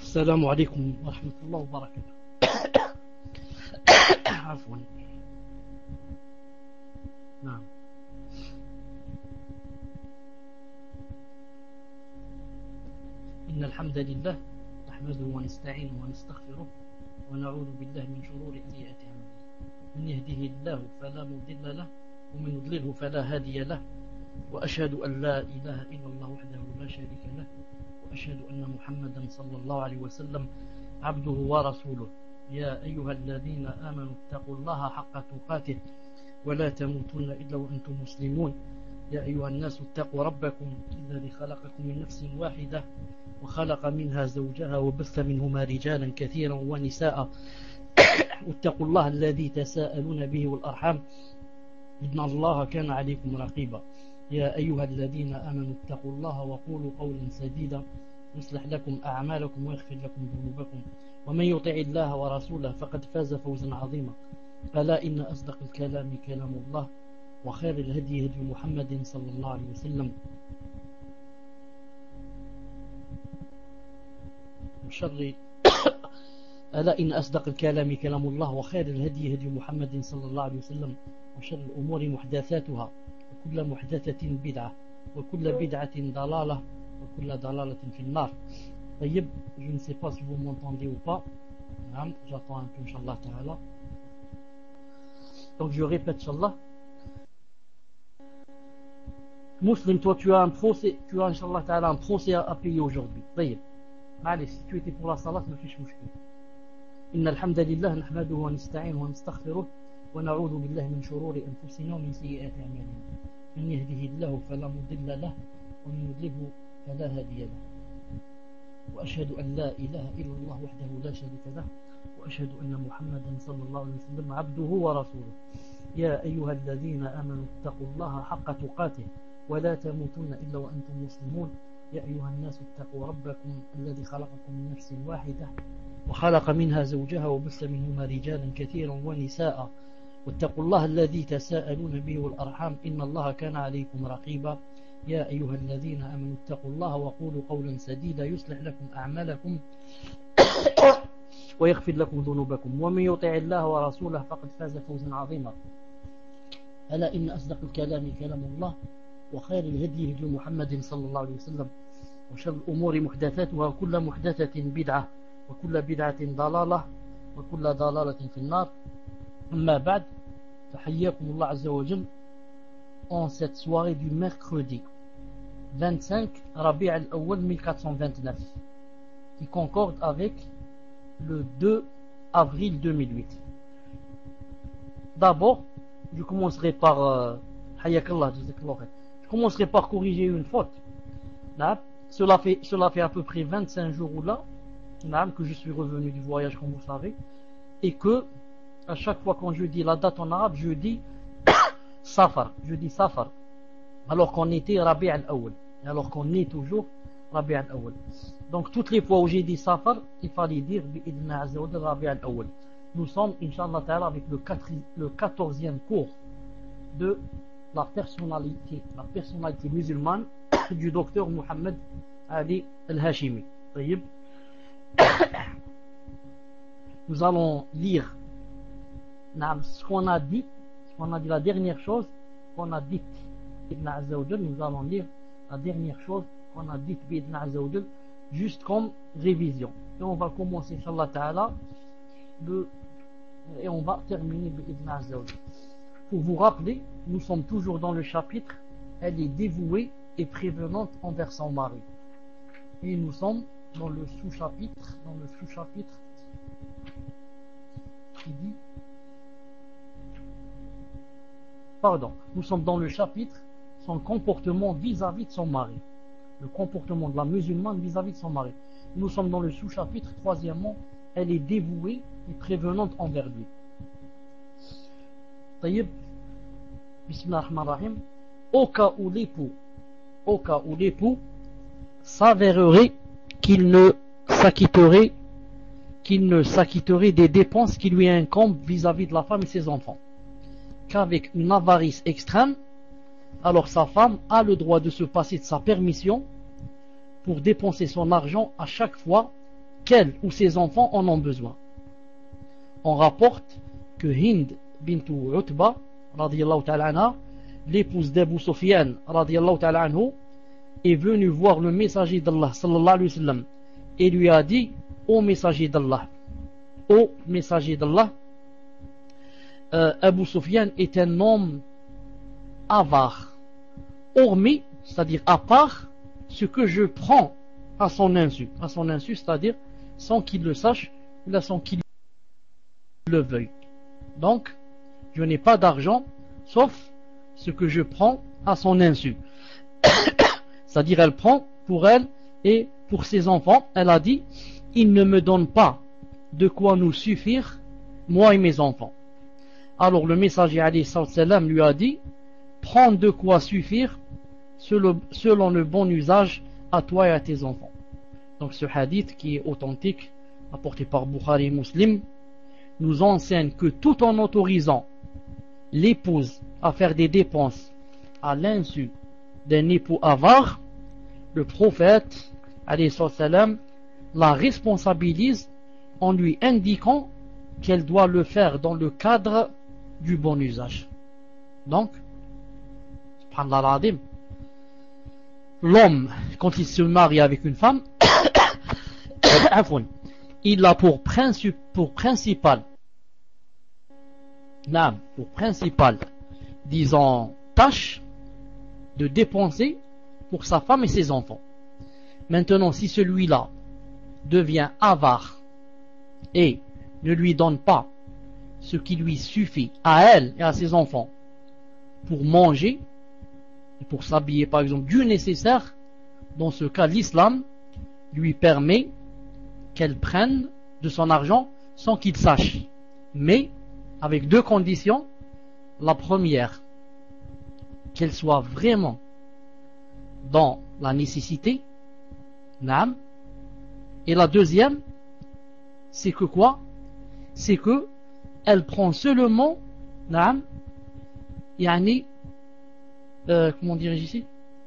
السلام عليكم ورحمة الله وبركاته. عفوا. نعم. إن الحمد لله نحمده ونستعينه ونستغفره ونعوذ بالله من شرور سيئات أعمالنا. من يهده الله فلا مضل له ومن يضلله فلا هادي له، وأشهد أن لا إله إلا الله وحده لا شريك له، وأشهد أن محمدا صلى الله عليه وسلم عبده ورسوله. يا أيها الذين آمنوا اتقوا الله حق تقاته ولا تموتن إلا وأنتم مسلمون. يا أيها الناس اتقوا ربكم الذي خلقكم من نفس واحدة وخلق منها زوجها وبث منهما رجالا كثيرا ونساء، واتقوا الله الذي تساءلون به والأرحام إن الله كان عليكم رقيبا. يا أيها الذين آمنوا اتقوا الله وقولوا قولا سديدا يصلح لكم أعمالكم ويغفر لكم ذنوبكم، ومن يطع الله ورسوله فقد فاز فوزا عظيما. ألا إن أصدق الكلام كلام الله، وخير الهدي هدي محمد صلى الله عليه وسلم، ألا إن أصدق الكلام كلام الله، وخير الهدي هدي محمد صلى الله عليه وسلم، وشر الأمور محدثاتها، وكل محدثة بدعة، وكل بدعة ضلالة، وكل ضلالة في النار. طيب, je ne sais pas si vous m'entendez ou pas. J'attends un peu, Inch'Allah Ta'ala. Donc je répète, Inch'Allah. Muslim, toi tu as un procès, Inch'Allah Ta'ala, un procès à payer aujourd'hui. طيب, allez, si tu étais pour la salat, ما فيش مشكلة. إن الحمد لله نحمده ونستعينه ونستغفره ونعوذ بالله من شرور أنفسنا ومن سيئات أعمالنا. من يهده الله فلا مضل له ومن يضلله فلا هادي له، وأشهد أن لا إله إلا الله وحده لا شريك له، وأشهد أن محمدا صلى الله عليه وسلم عبده ورسوله. يا أيها الذين آمنوا اتقوا الله حق تقاته ولا تموتن إلا وأنتم مسلمون. يا أيها الناس اتقوا ربكم الذي خلقكم من نفس واحدة وخلق منها زوجها وبث منهما رجالا كثيرا ونساء، واتقوا الله الذي تساءلون به والأرحام إن الله كان عليكم رقيبا. يا أيها الذين آمنوا اتقوا الله وقولوا قولا سديدا يصلح لكم أعمالكم ويغفر لكم ذنوبكم، ومن يطع الله ورسوله فقد فاز فوزا عظيما. ألا إن أصدق الكلام كلام الله، وخير الهدي هدي محمد صلى الله عليه وسلم، وشر الأمور محدثاتها، وكل محدثة بدعة، وكل بدعة ضلالة، وكل ضلالة في النار. أما بعد، تحياكم الله عز وجل en cette soirée du mercredi 25 Rabi' al-Awwal 1429, qui concorde avec le 2 avril 2008. D'abord, je commencerai par je commencerai par corriger une faute. Cela fait à peu près 25 jours ou là que je suis revenu du voyage, comme vous savez, et que à chaque fois quand je dis la date en arabe, je dis Safar, alors qu'on était Rabi' al-Awwal, alors qu'on est toujours Rabi' al-Awwal. Donc toutes les fois où j'ai dit Safar, il fallait dire Bi'idna Azza wa Jalla Rabi' al-Awwal. Nous sommes, Inch'Allah Ta'ala, avec le 14e cours de la personnalité musulmane du docteur Mohammed Ali al-Hashimi. Nous allons lire ce qu'on a dit, la dernière chose qu'on a dite Ibn Azza wa Jal. Nous allons lire la dernière chose qu'on a dite Ibn Azza wa Jal, juste comme révision. Et on va commencer, Inch'Allah Ta'ala, et on va terminer Ibn Azza wa Jal. Pour vous rappeler, nous sommes toujours dans le chapitre elle est dévouée et prévenante envers son mari. Et nous sommes dans le sous-chapitre qui dit nous sommes dans le chapitre son comportement vis-à-vis de son mari, le comportement de la musulmane vis-à-vis de son mari. Nous sommes dans le sous-chapitre troisièmement, elle est dévouée et prévenante envers lui. Tayyib, Bismillah ar-Rahman ar-Rahim. Au cas où l'époux s'avérerait qu'il ne s'acquitterait des dépenses qui lui incombent vis-à-vis de la femme et ses enfants, qu'avec une avarice extrême, alors sa femme a le droit de se passer de sa permission pour dépenser son argent à chaque fois qu'elle ou ses enfants en ont besoin. On rapporte que Hind bint Utba radiyallahu ta'ala anha, l'épouse d'Abu Sufyan radiyallahu ta'ala anhu, est venue voir le messager d'Allah sallallahu alayhi wa sallam et lui a dit: ô messager d'Allah, Abu Sufyan est un homme avare, hormis, c'est-à-dire à part ce que je prends à son insu, c'est-à-dire sans qu'il le sache ou là sans qu'il le veuille. Donc je n'ai pas d'argent sauf ce que je prends à son insu. C'est-à-dire elle prend pour elle et pour ses enfants. Elle a dit: il ne me donne pas de quoi nous suffire, moi et mes enfants. Alors le messager alayhi salam lui a dit: prends de quoi suffire selon le bon usage à toi et à tes enfants. Donc ce hadith qui est authentique, apporté par Bukhari et Muslim, nous enseigne que tout en autorisant l'épouse à faire des dépenses à l'insu d'un époux avare, le prophète alayhi salam la responsabilise en lui indiquant qu'elle doit le faire dans le cadre du bon usage. Donc, subhanallah al-azim, l'homme, quand il se marie avec une femme, il a pour principal, disons, tâche de dépenser pour sa femme et ses enfants. Maintenant, si celui-là devient avare et ne lui donne pas ce qui lui suffit à elle et à ses enfants pour manger et pour s'habiller, par exemple, du nécessaire, dans ce cas, l'islam lui permet qu'elle prenne de son argent sans qu'il sache, mais avec deux conditions. La première, qu'elle soit vraiment dans la nécessité, naam. Et la deuxième, c'est que quoi? C'est que elle prend seulement, naam, yani, comment dirais-je ici?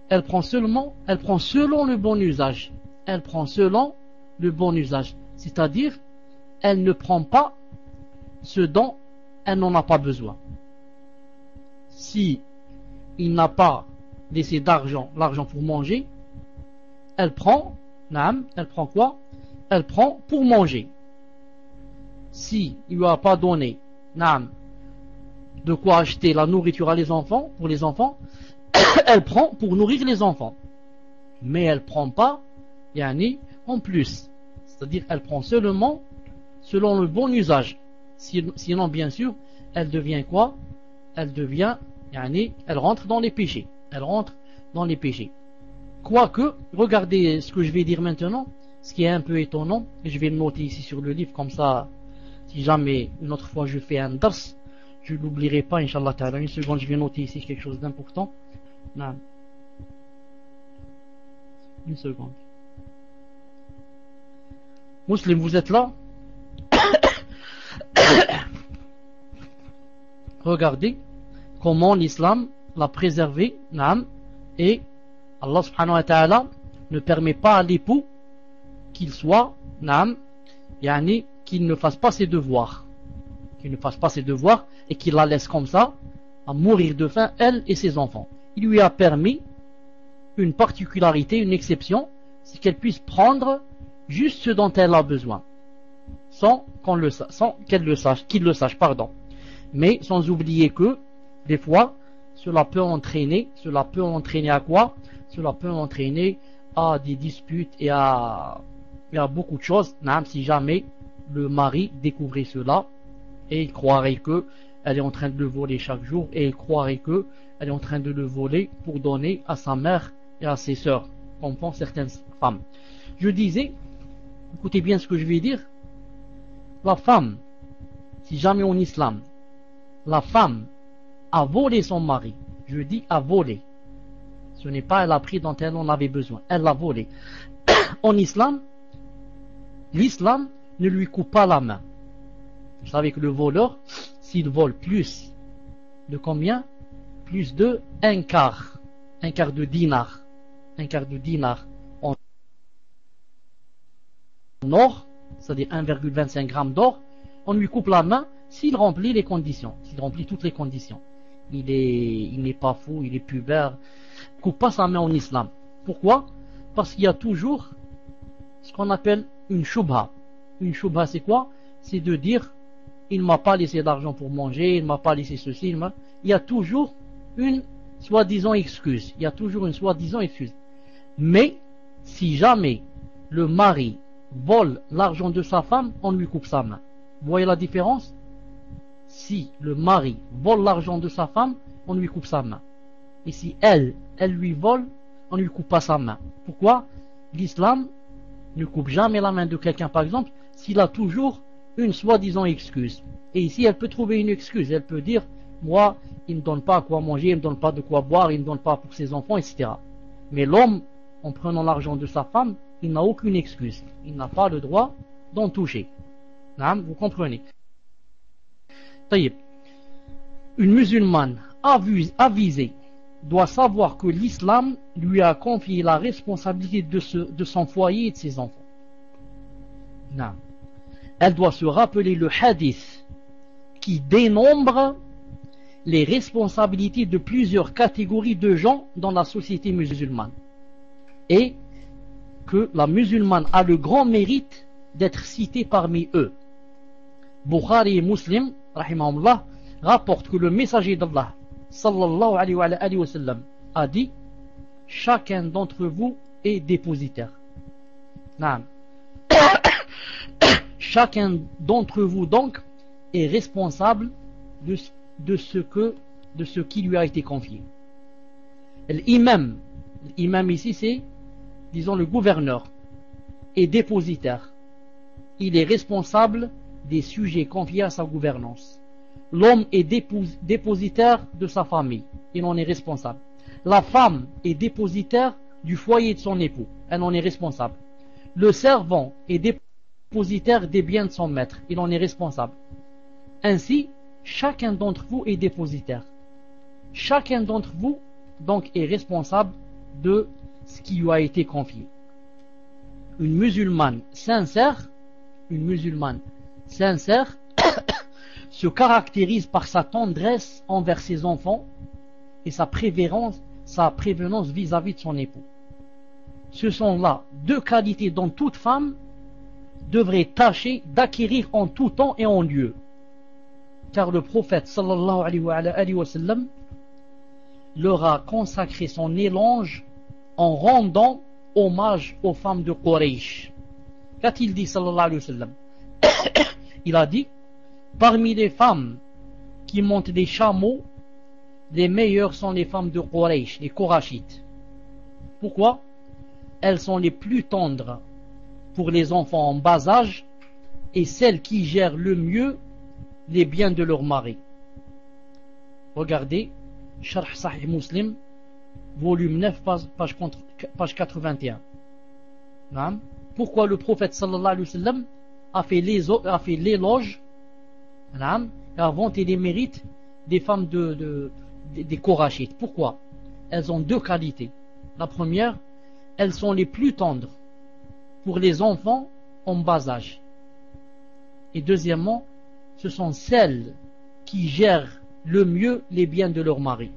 Elle prend selon le bon usage. Elle prend selon le bon usage. C'est-à-dire, elle ne prend pas ce dont elle n'en a pas besoin. Si il n'a pas laissé l'argent pour manger, elle prend, naam, elle prend quoi? Elle prend pour manger. Si il lui a pas donné, naam, de quoi acheter la nourriture à pour les enfants, elle prend pour nourrir les enfants. Mais elle prend pas, yani, en plus. C'est-à-dire, elle prend seulement selon le bon usage. Sinon, bien sûr, elle devient quoi? Elle devient, yani, elle rentre dans les péchés. Quoique, regardez ce que je vais dire maintenant, ce qui est un peu étonnant, et je vais le noter ici sur le livre, comme ça, si jamais une autre fois je fais un dars, je ne l'oublierai pas, Inch'Allah ta'ala. Une seconde, je vais noter ici quelque chose d'important. Non. Une seconde. Muslim, vous êtes là? Regardez comment l'islam l'a préservé, naam, et Allah subhanahu wa ta'ala ne permet pas à l'époux qu'il soit, naam, yani, qu'il ne fasse pas ses devoirs. Et qu'il la laisse comme ça, à mourir de faim, elle et ses enfants. Il lui a permis une particularité, une exception, c'est qu'elle puisse prendre juste ce dont elle a besoin, sans qu'il le sache, pardon. Mais sans oublier que, des fois, cela peut entraîner à quoi? Cela peut entraîner à des disputes et à beaucoup de choses, même si jamais le mari découvrait cela, et il croirait que elle est en train de le voler chaque jour, et il croirait que elle est en train de le voler pour donner à sa mère et à ses sœurs, comme font certaines femmes. Je disais, écoutez bien ce que je vais dire, la femme, si jamais en islam, la femme a volé son mari, je dis a volé, ce n'est pas elle a pris dont elle en avait besoin, elle l'a volé. En islam, l'islam ne lui coupe pas la main. Vous savez que le voleur, s'il vole plus de combien? Plus de un quart de dinar en or, c'est-à-dire 1,25 grammes d'or, on lui coupe la main s'il remplit les conditions, s'il remplit toutes les conditions. Il n'est pas fou, il est pubère, coupe pas sa main en islam. Pourquoi? Parce qu'il y a toujours ce qu'on appelle une shubha. Une shubha, c'est quoi? C'est de dire, il ne m'a pas laissé d'argent pour manger, il ne m'a pas laissé ceci, il y a toujours une soi-disant excuse. Il y a toujours une soi-disant excuse. Mais, si jamais le mari vole l'argent de sa femme, on lui coupe sa main. Vous voyez la différence? Si le mari vole l'argent de sa femme, on lui coupe sa main. Et si elle lui vole, on ne lui coupe pas sa main. Pourquoi? L'islam ne coupe jamais la main de quelqu'un, par exemple, s'il a toujours une soi-disant excuse. Et ici, elle peut trouver une excuse. Elle peut dire, moi, il ne me donne pas à quoi manger, il ne me donne pas de quoi boire, il ne me donne pas pour ses enfants, etc. Mais l'homme, en prenant l'argent de sa femme, il n'a aucune excuse. Il n'a pas le droit d'en toucher. Vous comprenez? Une musulmane avisée doit savoir que l'islam lui a confié la responsabilité de son foyer et de ses enfants. Non. Elle doit se rappeler le hadith qui dénombre les responsabilités de plusieurs catégories de gens dans la société musulmane. Et que la musulmane a le grand mérite d'être citée parmi eux. Bukhari et Muslim, rahimahullah, rapportent que le messager d'Allah, sallallahu alayhi wa sallam, a dit: chacun d'entre vous est dépositaire. Non. Chacun d'entre vous donc est responsable de ce qui lui a été confié. L'imam ici c'est, disons, le gouverneur est dépositaire. Il est responsable des sujets confiés à sa gouvernance. L'homme est dépositaire de sa famille. Il en est responsable. La femme est dépositaire du foyer de son époux. Elle en est responsable. Le servant est dépositaire des biens de son maître. Il en est responsable. Ainsi, chacun d'entre vous est dépositaire. Chacun d'entre vous, donc, est responsable de ce qui lui a été confié. Une musulmane sincère se caractérise par sa tendresse envers ses enfants et sa prévenance vis-à-vis de son époux. Ce sont là deux qualités dont toute femme devrait tâcher d'acquérir en tout temps et en lieu. Car le prophète sallallahu alayhi wa sallam leur a consacré son éloge en rendant hommage aux femmes de Quraysh. Qu'a-t-il dit sallallahu alayhi wa sallam? Il a dit: parmi les femmes qui montent des chameaux, les meilleures sont les femmes de Quraysh, les Qurashites. Pourquoi? Elles sont les plus tendres pour les enfants en bas âge et celles qui gèrent le mieux les biens de leur mari. Regardez, Sharh Sahih Muslim, volume 9, page 81. Pourquoi le prophète sallallahu alayhi wa sallam a fait l'éloge et a vanté les mérites des femmes des Qurashites? Pourquoi? Elles ont deux qualités. La première, elles sont les plus tendres pour les enfants en bas âge. Et deuxièmement, ce sont celles qui gèrent le mieux les biens de leur mari.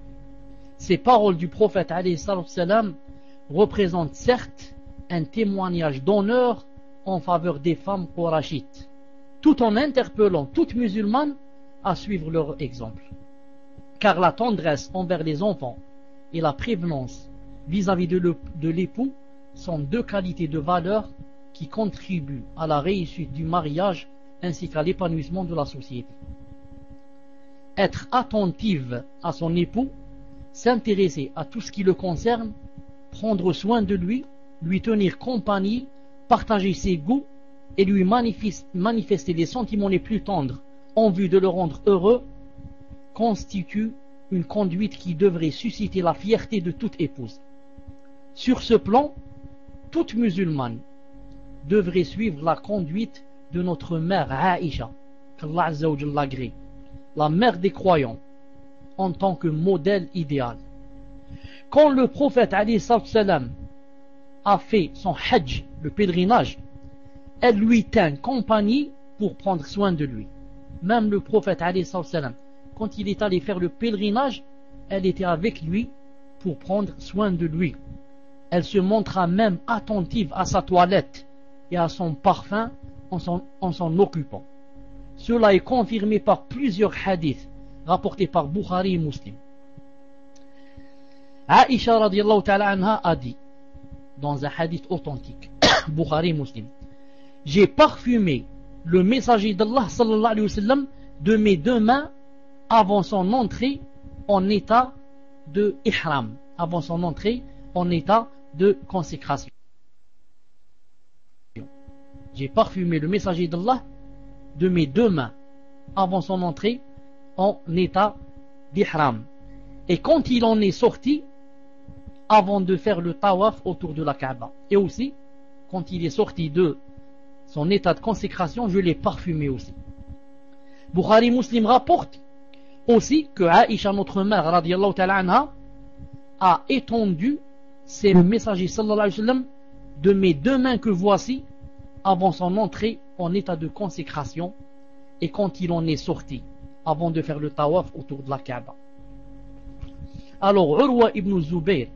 Ces paroles du prophète alayhi salam représentent certes un témoignage d'honneur en faveur des femmes qurashites, tout en interpellant toute musulmane à suivre leur exemple. Car la tendresse envers les enfants et la prévenance vis-à-vis de l'époux sont deux qualités de valeur qui contribuent à la réussite du mariage ainsi qu'à l'épanouissement de la société. Être attentive à son époux, s'intéresser à tout ce qui le concerne, prendre soin de lui, lui tenir compagnie, partager ses goûts et lui manifester les sentiments les plus tendres en vue de le rendre heureux, constitue une conduite qui devrait susciter la fierté de toute épouse. Sur ce plan, toute musulmane devrait suivre la conduite de notre mère Aïcha, qu'Allah Azza wa Jalla l'agrée, la mère des croyants, en tant que modèle idéal. Quand le prophète alayhi salam a fait son hajj, le pèlerinage, elle lui tint compagnie pour prendre soin de lui. Même le prophète, alayhi salam, quand il est allé faire le pèlerinage, elle était avec lui pour prendre soin de lui. Elle se montra même attentive à sa toilette et à son parfum en s'en occupant. Cela est confirmé par plusieurs hadiths rapportés par Bukhari et Muslim. Aïcha radiallahu ta'ala anha a dit dans un hadith authentique, Bukhari et Muslim, j'ai parfumé le messager d'Allah sallallahu alayhi wa sallam de mes deux mains avant son entrée en état de ihram, avant son entrée en état de consécration. J'ai parfumé le messager d'Allah de mes deux mains avant son entrée en état d'ihram. Et quand il en est sorti, avant de faire le tawaf autour de la Kaaba. Et aussi, quand il est sorti de son état de consécration, je l'ai parfumé aussi. Bukhari Muslim rapporte aussi que Aïcha, notre mère, radiallahu ta'ala anha, a étendu c'est le messager sallallahu alayhi wa sallam de mes deux mains que voici avant son entrée en état de consécration et quand il en est sorti avant de faire le tawaf autour de la Kaaba. Alors Urwa ibn Zubayr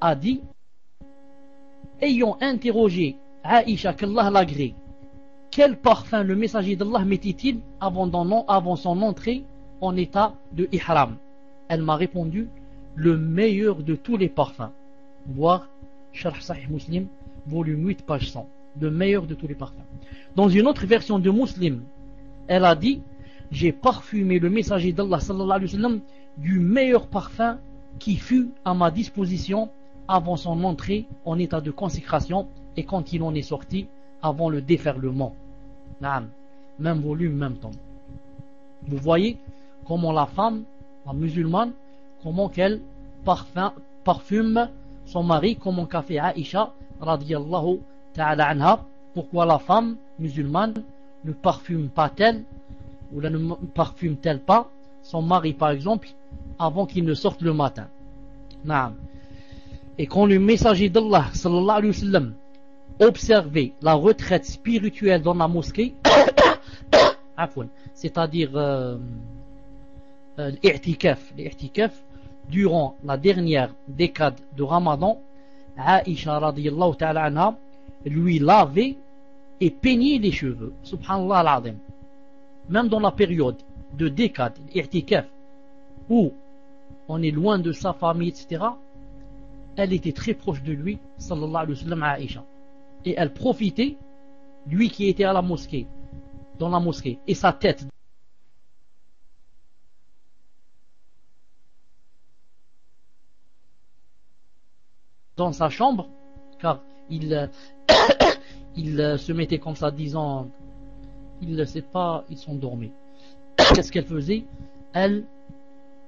a dit, ayant interrogé Aïcha qu'Allah l'agrée, quel parfum le messager d'Allah mettait-il avant son entrée en état de ihram? Elle m'a répondu, le meilleur de tous les parfums. Voir Sharh Sahih Muslim, volume 8, page 100. Le meilleur de tous les parfums. Dans une autre version de Muslim, elle a dit, j'ai parfumé le messager d'Allah sallallahu alayhi wa sallam du meilleur parfum qui fut à ma disposition avant son entrée en état de consécration et quand il en est sorti avant le déferlement. Même volume, même temps. Vous voyez comment la femme, la musulmane, comment qu'elle parfume son mari, comment qu'a fait Aïcha radiyallahu ta'ala anha. Pourquoi la femme musulmane ne parfume pas telle ou ne parfume-t-elle pas son mari par exemple avant qu'il ne sorte le matin. Et quand le messager d'Allah sallallahu alayhi wa sallam observait la retraite spirituelle dans la mosquée, c'est-à-dire l'i'tikaf durant la dernière décade de Ramadan, Aïcha radiyallahu ta'ala anha lui lavait et peignait les cheveux. Subhanallah al-azim. Même dans la période de décade, l'i'tikaf, où on est loin de sa famille, etc., elle était très proche de lui, sallallahu alayhi wa sallam, Aïcha. Et elle profitait, lui qui était à la mosquée, dans la mosquée, et sa tête dans sa chambre, car il se mettait comme ça, disant, il ne sait pas, ils sont dormis. Qu'est-ce qu'elle faisait? Elle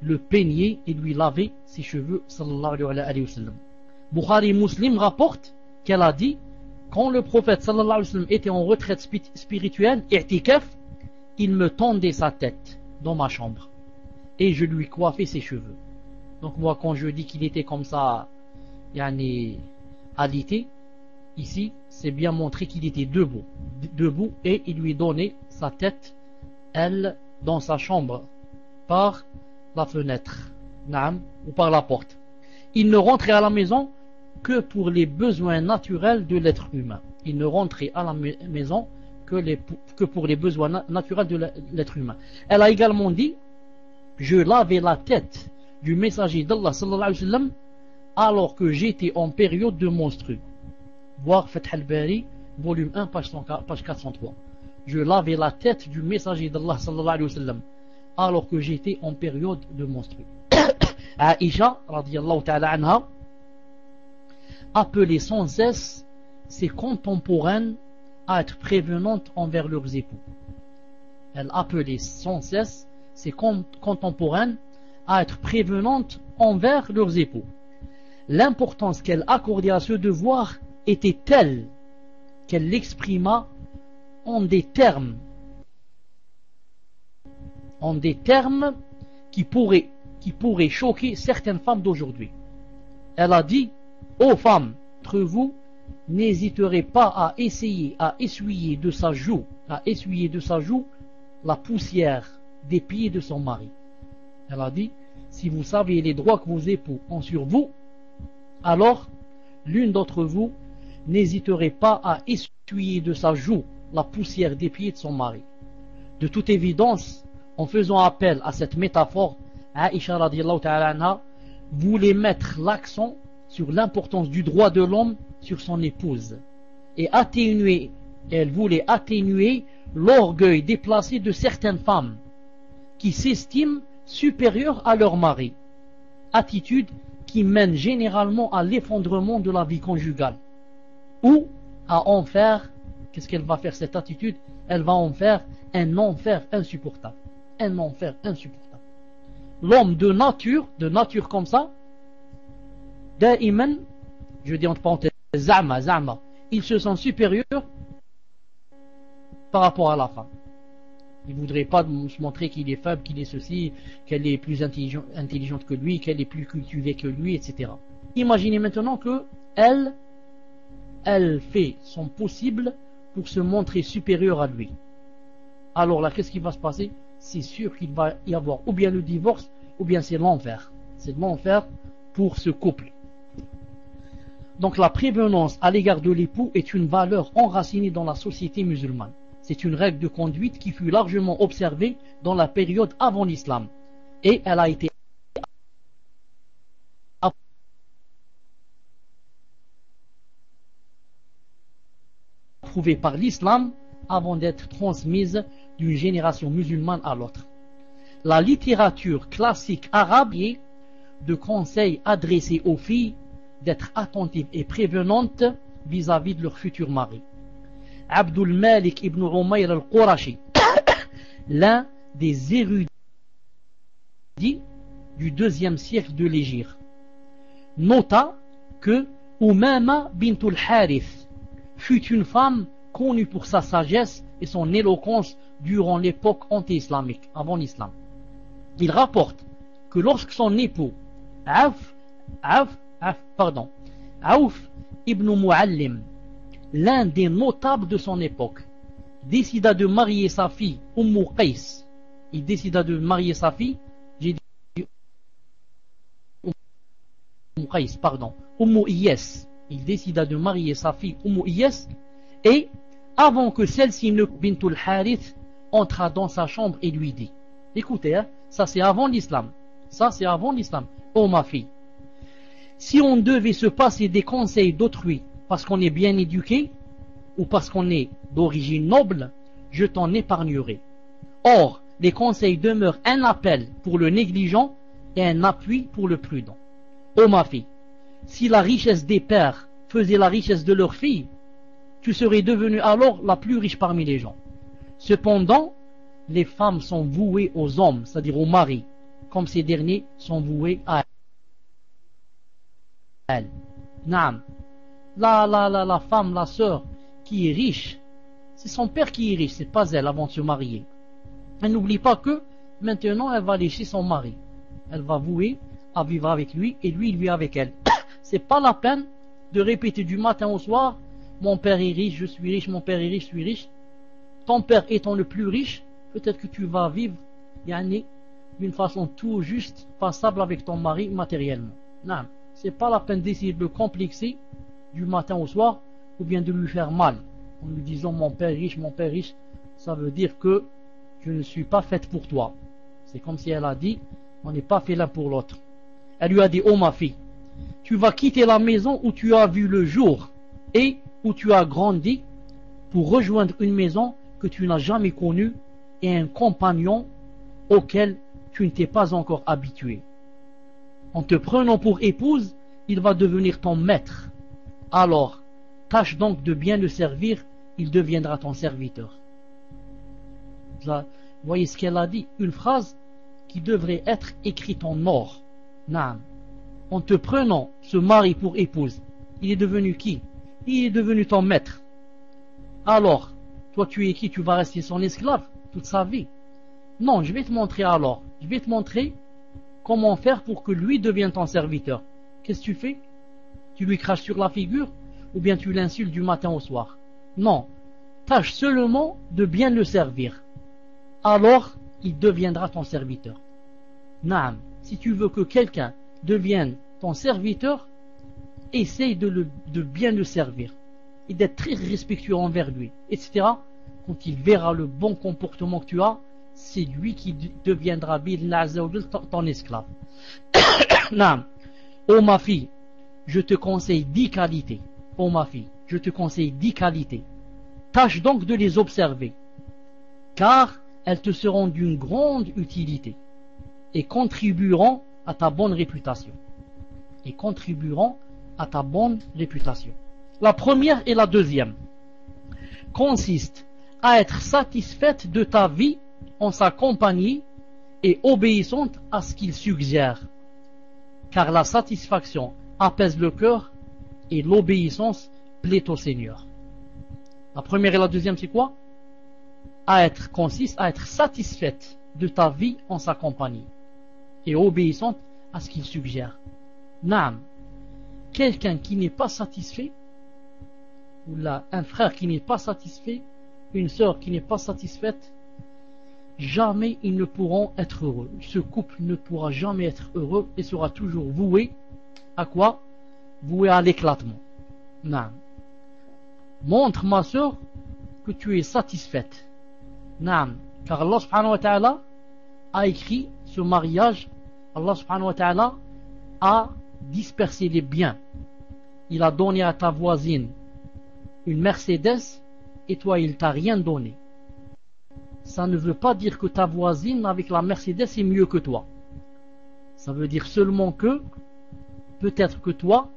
le peignait et lui lavait ses cheveux, sallallahu alayhi wa sallam. Bukhari Muslim rapporte qu'elle a dit, quand le prophète sallallahu alayhi wa sallam était en retraite spirituelle, i'tikaf, il me tendait sa tête dans ma chambre et je lui coiffais ses cheveux. Donc moi quand je dis qu'il était comme ça, alité, ici c'est bien montré qu'il était debout et il lui donnait sa tête, elle, dans sa chambre par la fenêtre, ou par la porte. Il ne rentrait à la maison que pour les besoins naturels de l'être humain. Il ne rentrait à la maison que pour les besoins naturels de l'être humain. Elle a également dit, je lavais la tête du messager d'Allah sallallahu alayhi wa sallam alors que j'étais en période de menstru. Voir Fath al-Bari, volume 1, page 403. Je lavais la tête du messager d'Allah sallallahu alayhi wa sallam alors que j'étais en période de menstru. Aïcha radiyallahu ta'ala anha appelait sans cesse ses contemporaines à être prévenantes envers leurs époux. Elle appelait sans cesse ses contemporaines à être prévenantes envers leurs époux. L'importance qu'elle accordait à ce devoir était telle qu'elle l'exprima en des termes qui pourraient choquer certaines femmes d'aujourd'hui. Elle a dit, ô femmes, entre vous, n'hésiterait pas à essayer à essuyer de sa joue la poussière des pieds de son mari. Elle a dit, si vous savez les droits que vos époux ont sur vous, alors l'une d'entre vous n'hésiterait pas à essuyer de sa joue la poussière des pieds de son mari. De toute évidence, en faisant appel à cette métaphore, Aïcha radiallahu ta'ala anha voulait mettre l'accent sur l'importance du droit de l'homme sur son épouse et elle voulait atténuer l'orgueil déplacé de certaines femmes qui s'estiment supérieures à leur mari, attitude qui mène généralement à l'effondrement de la vie conjugale ou à en faire, qu'est-ce qu'elle va faire cette attitude? Elle va en faire un enfer insupportable. Un enfer insupportable. L'homme de nature comme ça, da'iman, je dis entre parenthèses, za'ma, il se sent supérieur par rapport à la femme. Il ne voudrait pas se montrer qu'il est faible, qu'il est ceci, qu'elle est plus intelligente que lui, qu'elle est plus cultivée que lui, etc. Imaginez maintenant que elle fait son possible pour se montrer supérieure à lui. Alors là, qu'est-ce qui va se passer? C'est sûr qu'il va y avoir ou bien le divorce, ou bien c'est l'enfer. C'est l'enfer pour ce couple. Donc la prévenance à l'égard de l'époux est une valeur enracinée dans la société musulmane. C'est une règle de conduite qui fut largement observée dans la période avant l'islam. Et elle a été approuvée par l'islam avant d'être transmise d'une génération musulmane à l'autre. La littérature classique arabe est de conseils adressés aux filles d'être attentives et prévenantes vis-à-vis de leur futur mari. Abdul Malik ibn Umayr al-Qurashi, l'un des érudits du deuxième siècle de l'Hégire, nota que Umama bint al-Harith fut une femme connue pour sa sagesse et son éloquence durant l'époque anti-islamique, avant l'islam. Il rapporte que lorsque son époux Aouf ibn Muallim, l'un des notables de son époque, décida de marier sa fille Ummu Iyes. Il décida de marier sa fille, Ummu Iyes. Il décida de marier sa fille Ummu Iyes, et avant que celle-ci ne Bintul Harith entra dans sa chambre et lui dit, écoutez, hein, ça c'est avant l'islam. Oh ma fille, si on devait se passer des conseils d'autrui parce qu'on est bien éduqué ou parce qu'on est d'origine noble, je t'en épargnerai. Or, les conseils demeurent un appel pour le négligent et un appui pour le prudent. Oh ma fille, si la richesse des pères faisait la richesse de leurs filles, tu serais devenue alors la plus riche parmi les gens. Cependant, les femmes sont vouées aux hommes, c'est-à-dire aux maris, comme ces derniers sont voués à elles. Naam. La femme, la sœur qui est riche, c'est son père qui est riche, c'est pas elle avant de se marier. Elle n'oublie pas que maintenant elle va laisser son mari. Elle va vouer à vivre avec lui et lui, il vit avec elle. C'est pas la peine de répéter du matin au soir, mon père est riche, je suis riche, mon père est riche, je suis riche. Ton père étant le plus riche, peut-être que tu vas vivre d'une façon tout juste passable avec ton mari matériellement. Non, c'est pas la peine d'essayer de le complexer du matin au soir ou bien de lui faire mal en lui disant mon père est riche, ça veut dire que je ne suis pas faite pour toi. C'est comme si elle a dit on n'est pas fait l'un pour l'autre. Elle lui a dit oh ma fille, tu vas quitter la maison où tu as vu le jour et où tu as grandi pour rejoindre une maison que tu n'as jamais connue et un compagnon auquel tu ne t'es pas encore habitué. En te prenant pour épouse, il va devenir ton maître. Alors, tâche donc de bien le servir, il deviendra ton serviteur. Là, voyez ce qu'elle a dit, une phrase qui devrait être écrite en or. Naam. En te prenant ce mari pour épouse, il est devenu qui? Il est devenu ton maître. Alors, toi tu es qui? Tu vas rester son esclave toute sa vie? Non, je vais te montrer alors. Je vais te montrer comment faire pour que lui devienne ton serviteur. Qu'est-ce que tu fais? Tu lui craches sur la figure? ou bien tu l'insultes du matin au soir. Non, tâche seulement de bien le servir. Alors, il deviendra ton serviteur. Naam, si tu veux que quelqu'un devienne ton serviteur, essaye de bien le servir et d'être très respectueux envers lui, etc. Quand il verra le bon comportement que tu as, c'est lui qui deviendra ton esclave. Naam. Oh ma fille, je te conseille 10 qualités. Oh ma fille, je te conseille 10 qualités. Tâche donc de les observer, car elles te seront d'une grande utilité et contribueront à ta bonne réputation. Et contribueront à ta bonne réputation. La première et la deuxième consistent à être satisfaite de ta vie en sa compagnie et obéissante à ce qu'il suggère. Car la satisfaction apaise le cœur et l'obéissance plaît au Seigneur. La première et la deuxième, c'est quoi? Consiste à être satisfaite de ta vie en sa compagnie et obéissante à ce qu'il suggère. Naam, quelqu'un qui n'est pas satisfait, ou là, un frère qui n'est pas satisfait, une sœur qui n'est pas satisfaite, jamais ils ne pourront être heureux. Ce couple ne pourra jamais être heureux et sera toujours voué à quoi? Voué à l'éclatement. Naam. Montre, ma sœur, que tu es satisfaite. Naam. Car Allah subhanahu wa ta'ala a écrit ce mariage. Allah subhanahu wa ta'ala a dispersé les biens. Il a donné à ta voisine une Mercedes et toi il t'a rien donné. Ça ne veut pas dire que ta voisine avec la Mercedes est mieux que toi. Ça veut dire seulement que peut-être que toi,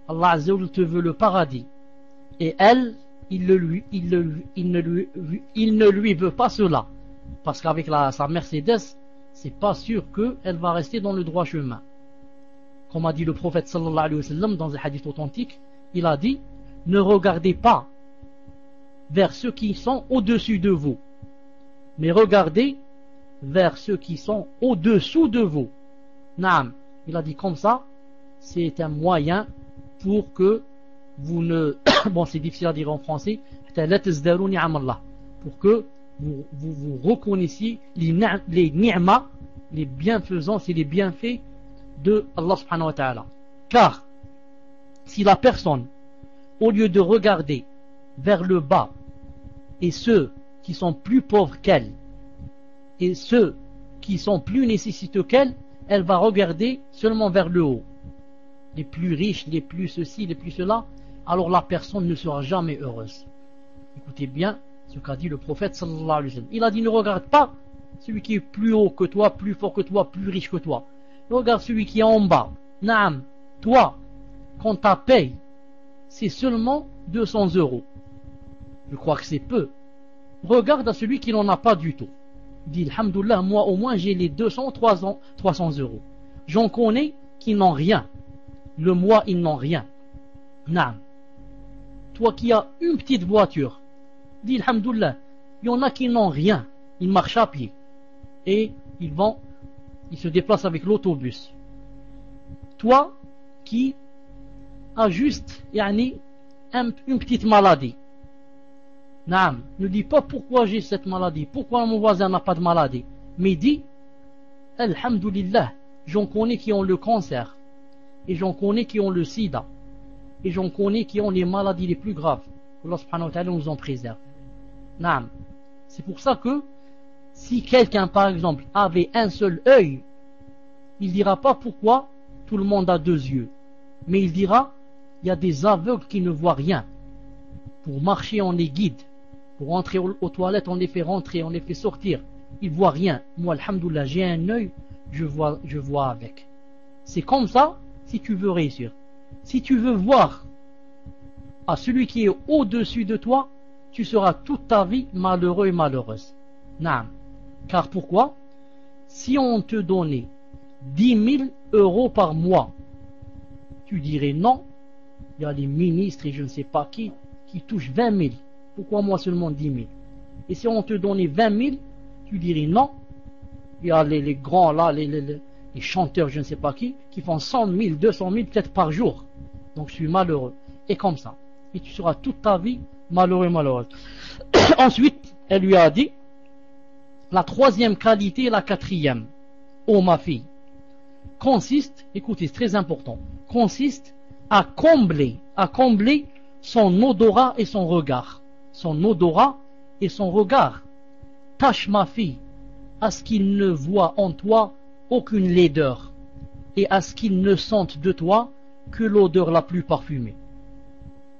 Allah Azza wa Jalla te veut le paradis et elle, il ne lui veut pas cela, parce qu'avec sa Mercedes, c'est pas sûr qu'elle va rester dans le droit chemin. Comme a dit le prophète sallallahu alayhi wa sallam dans un hadith authentique, il a dit: ne regardez pas vers ceux qui sont au-dessus de vous, mais regardez vers ceux qui sont au-dessous de vous. Naam, il a dit comme ça, c'est un moyen pour que vous ne... bon, c'est difficile à dire en français, pour que vous reconnaissiez les ni'ma, les bienfaisances et les bienfaits de Allah subhanahu wa ta'ala. Car si la personne, au lieu de regarder vers le bas et ceux qui sont plus pauvres qu'elle et ceux qui sont plus nécessiteux qu'elle, elle va regarder seulement vers le haut, les plus riches, les plus ceci, les plus cela, alors la personne ne sera jamais heureuse. Écoutez bien ce qu'a dit le prophète sallallahu alayhi wa sallam. Il a dit: ne regarde pas celui qui est plus haut que toi, plus fort que toi, plus riche que toi. Regarde celui qui est en bas. Naam, toi, quand ta paye, c'est seulement 200 €. Je crois que c'est peu. Regarde à celui qui n'en a pas du tout. Dis, alhamdoulilah, moi au moins j'ai les 200, 300 €. J'en connais qui n'ont rien. Le mois, ils n'ont rien. Naam. Toi qui as une petite voiture, dis, alhamdoulilah, il y en a qui n'ont rien. Ils marchent à pied. Et ils se déplacent avec l'autobus. Toi qui as juste une petite maladie. Naam, ne dis pas pourquoi j'ai cette maladie, pourquoi mon voisin n'a pas de maladie, mais dis, alhamdoulilah, j'en connais qui ont le cancer, et j'en connais qui ont le sida, et j'en connais qui ont les maladies les plus graves. Allah subhanahu wa ta'ala nous en préserve. Naam. C'est pour ça que si quelqu'un par exemple avait un seul œil, il dira pas pourquoi tout le monde a 2 yeux, mais il dira: il y a des aveugles qui ne voient rien. Pour marcher on les guide, pour entrer aux toilettes on les fait rentrer, on les fait sortir, ils voient rien. Moi alhamdoulilah, j'ai un œil, je vois avec. C'est comme ça si tu veux réussir. Si tu veux voir à celui qui est au-dessus de toi, tu seras toute ta vie malheureux et malheureuse. Naam. Car pourquoi? Si on te donnait 10 000 € par mois, tu dirais non, il y a les ministres et je ne sais pas qui touchent 20 000. Pourquoi moi seulement 10 000? Et si on te donnait 20 000, tu dirais non, il y a les grands là, les chanteurs, je ne sais pas qui font 100 000, 200 000 peut-être par jour. Donc je suis malheureux. Et comme ça. et tu seras toute ta vie malheureux et malheureuse. Ensuite, elle lui a dit, la troisième qualité et la quatrième, ô ma fille, consiste, écoutez, c'est très important, consiste à combler son odorat et son regard. Son odorat et son regard. Tâche, ma fille, à ce qu'il ne voie en toi aucune laideur et à ce qu'il ne sente de toi que l'odeur la plus parfumée.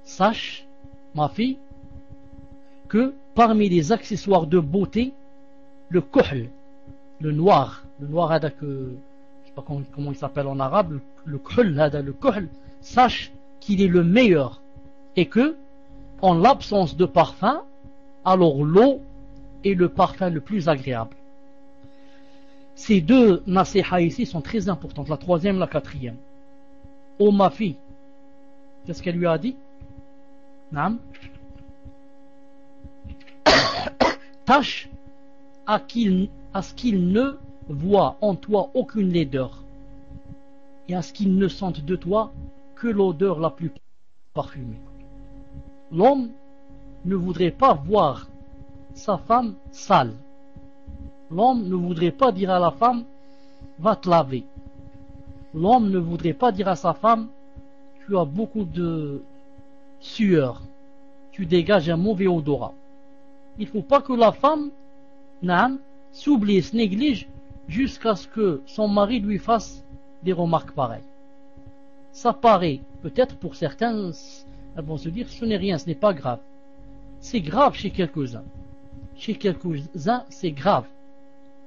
Sache, ma fille, que parmi les accessoires de beauté, le kohl, le noir que, je sais pas comment il s'appelle en arabe, le kohl, sache qu'il est le meilleur et que, en l'absence de parfum, alors l'eau est le parfum le plus agréable. Ces deux nasiha ici sont très importantes, la troisième et la quatrième. Ô ma fille, qu'est-ce qu'elle lui a dit? Naam. Tâche à ce qu'il ne voit en toi aucune laideur et à ce qu'il ne sente de toi que l'odeur la plus parfumée. L'homme ne voudrait pas voir sa femme sale. L'homme ne voudrait pas dire à la femme va te laver. L'homme ne voudrait pas dire à sa femme tu as beaucoup de sueur, tu dégages un mauvais odorat. Il ne faut pas que la femme s'oublie, se néglige jusqu'à ce que son mari lui fasse des remarques pareilles. Ça paraît, peut-être pour certains, elles vont se dire ce n'est rien, ce n'est pas grave. C'est grave chez quelques-uns. Chez quelques-uns, c'est grave.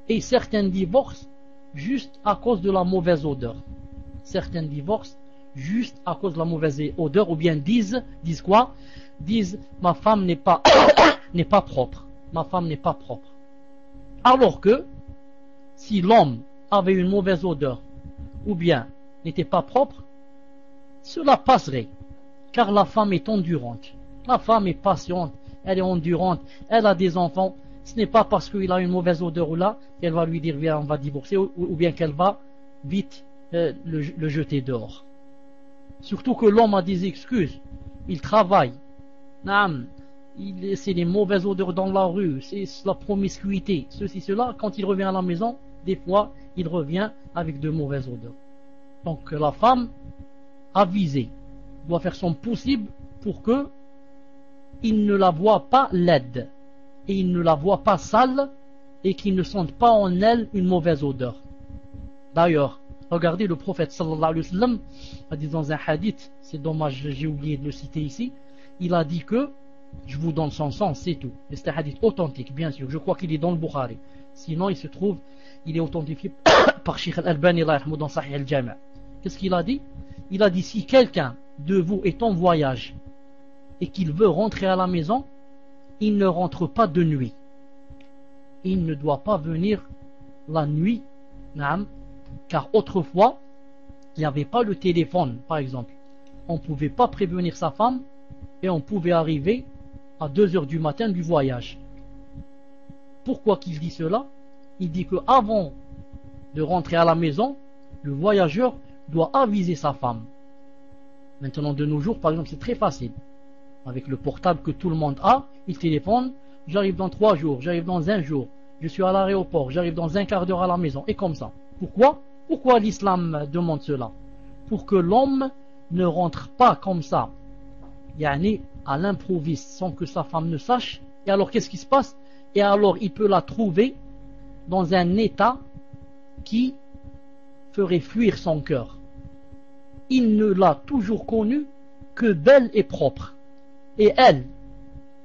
Et certains divorcent juste à cause de la mauvaise odeur. Certains divorcent juste à cause de la mauvaise odeur, ou bien disent quoi? Disent ma femme n'est pas n'est pas propre. Ma femme n'est pas propre. Alors que si l'homme avait une mauvaise odeur ou bien n'était pas propre, cela passerait, car la femme est endurante. La femme est patiente, elle est endurante, elle a des enfants. Ce n'est pas parce qu'il a une mauvaise odeur ou là qu'elle va lui dire viens on va divorcer ou bien qu'elle va vite le jeter dehors. Surtout que l'homme a des excuses, il travaille, c'est les mauvaises odeurs dans la rue, c'est la promiscuité, ceci, cela. Quand il revient à la maison, des fois il revient avec de mauvaises odeurs. Donc la femme avisée doit faire son possible pour que il ne la voit pas laide et il ne la voit pas sale et qu'il ne sente pas en elle une mauvaise odeur. D'ailleurs, regardez le prophète sallallahu alayhi wa sallam a dit dans un hadith, c'est dommage j'ai oublié de le citer ici, il a dit que, je vous donne son sens, c'est tout, et c'est un hadith authentique bien sûr, je crois qu'il est dans le Bukhari, sinon il se trouve, il est authentifié par Sheikh Al-Albani dans Sahih Al-Jami'. Qu'est-ce qu'il a dit? Il a dit si quelqu'un de vous est en voyage et qu'il veut rentrer à la maison, il ne rentre pas de nuit. Il ne doit pas venir la nuit, car autrefois, il n'y avait pas le téléphone, par exemple. On ne pouvait pas prévenir sa femme et on pouvait arriver à 2 heures du matin du voyage. Pourquoi qu'il dit cela? Il dit qu'avant de rentrer à la maison, le voyageur doit aviser sa femme. Maintenant, de nos jours, par exemple, c'est très facile. Avec le portable que tout le monde a, il téléphone, j'arrive dans 3 jours, j'arrive dans 1 jour, je suis à l'aéroport, j'arrive dans un quart d'heure à la maison, et comme ça. Pourquoi l'islam demande cela? Pour que l'homme ne rentre pas comme ça, à l'improviste, sans que sa femme ne sache. Et alors qu'est-ce qui se passe? Et alors il peut la trouver dans un état qui ferait fuir son cœur. Il ne l'a toujours connue que belle et propre. Et elle,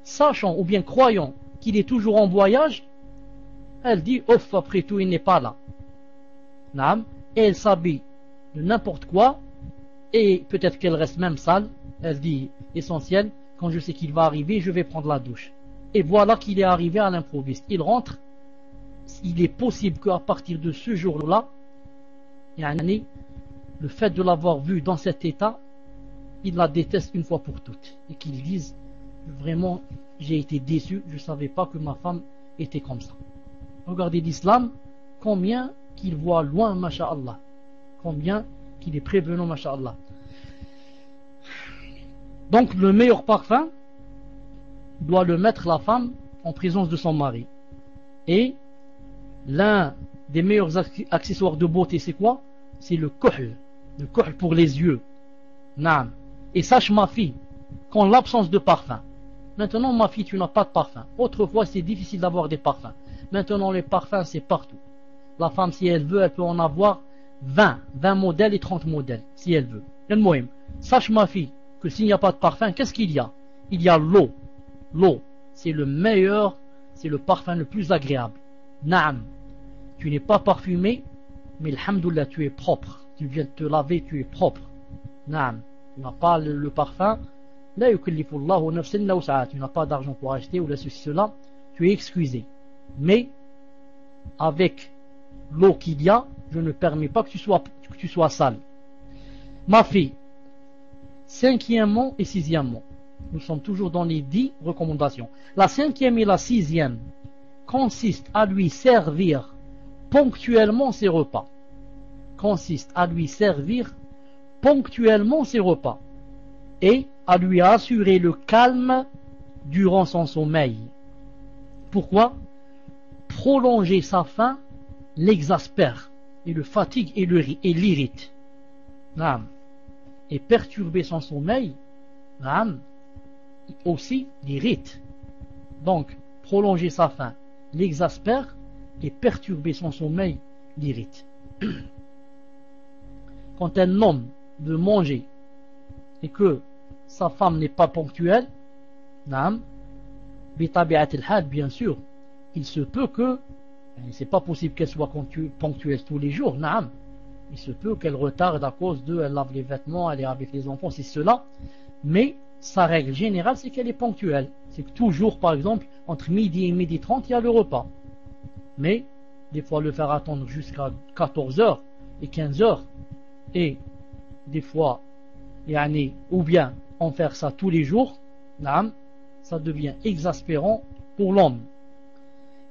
sachant ou bien croyant qu'il est toujours en voyage, elle dit ouf, après tout il n'est pas là. Et elle s'habille de n'importe quoi, et peut-être qu'elle reste même sale. Elle dit essentiel, quand je sais qu'il va arriver, je vais prendre la douche. Et voilà qu'il est arrivé à l'improviste. Il rentre, il est possible qu'à partir de ce jour-là, le fait de l'avoir vue dans cet état, il la déteste une fois pour toutes. Et qu'il dise, vraiment, j'ai été déçu, je ne savais pas que ma femme était comme ça. Regardez l'islam, combien qu'il voit loin, masha'Allah. Combien qu'il est prévenant, masha'Allah. Donc le meilleur parfum doit le mettre la femme en présence de son mari. Et l'un des meilleurs accessoires de beauté, c'est quoi? C'est le kuhl pour les yeux. Naam. Et sache ma fille, qu'en l'absence de parfum, maintenant ma fille, tu n'as pas de parfum. Autrefois c'est difficile d'avoir des parfums. Maintenant les parfums c'est partout. La femme, si elle veut, elle peut en avoir 20 modèles et 30 modèles, si elle veut. Sache ma fille, que s'il n'y a pas de parfum, qu'est-ce qu'il y a? Il y a l'eau. L'eau, c'est le meilleur, c'est le parfum le plus agréable. Naam. Tu n'es pas parfumé, mais alhamdoulilah, tu es propre. Tu viens de te laver, tu es propre. Naam. Tu n'as pas le parfum. La yukallifullahu nafsan illa wus'aha. Tu n'as pas d'argent pour acheter ou la ceci, cela. Tu es excusé. Mais, avec l'eau qu'il y a, je ne permets pas que tu sois sale. Ma fille, cinquièmement et sixièmement, nous sommes toujours dans les 10 recommandations. La cinquième et la sixième consiste à lui servir ponctuellement ses repas. Et à lui assurer le calme durant son sommeil. Pourquoi? Prolonger sa faim l'exaspère et le fatigue et l'irrite. Et perturber son sommeil aussi l'irrite. Donc, prolonger sa faim l'exaspère et perturber son sommeil l'irrite. Quand un homme veut manger et que sa femme n'est pas ponctuelle, bien sûr, il se peut que, c'est pas possible qu'elle soit ponctuelle tous les jours, il se peut qu'elle retarde à cause de, elle lave les vêtements, elle est avec les enfants, c'est cela, mais sa règle générale c'est qu'elle est ponctuelle. C'est que toujours, par exemple, entre midi et midi 30, il y a le repas. Mais, des fois le faire attendre jusqu'à 14h et 15h, et des fois, ou bien en faire ça tous les jours, ça devient exaspérant pour l'homme.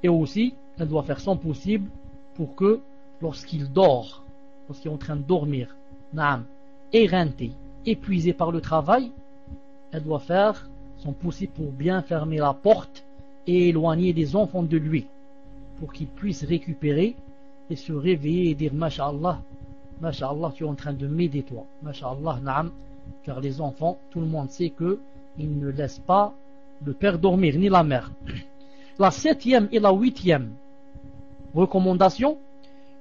Et aussi, elle doit faire son possible pour que, lorsqu'il dort, lorsqu'il est en train de dormir, éreinté, épuisé par le travail, elle doit faire son possible pour bien fermer la porte et éloigner des enfants de lui, pour qu'il puisse récupérer et se réveiller et dire Masha'Allah, Masha'Allah, tu es en train de m'aider toi, Masha'Allah, car les enfants, tout le monde sait qu'ils ne laissent pas le père dormir, ni la mère. La septième et la huitième recommandation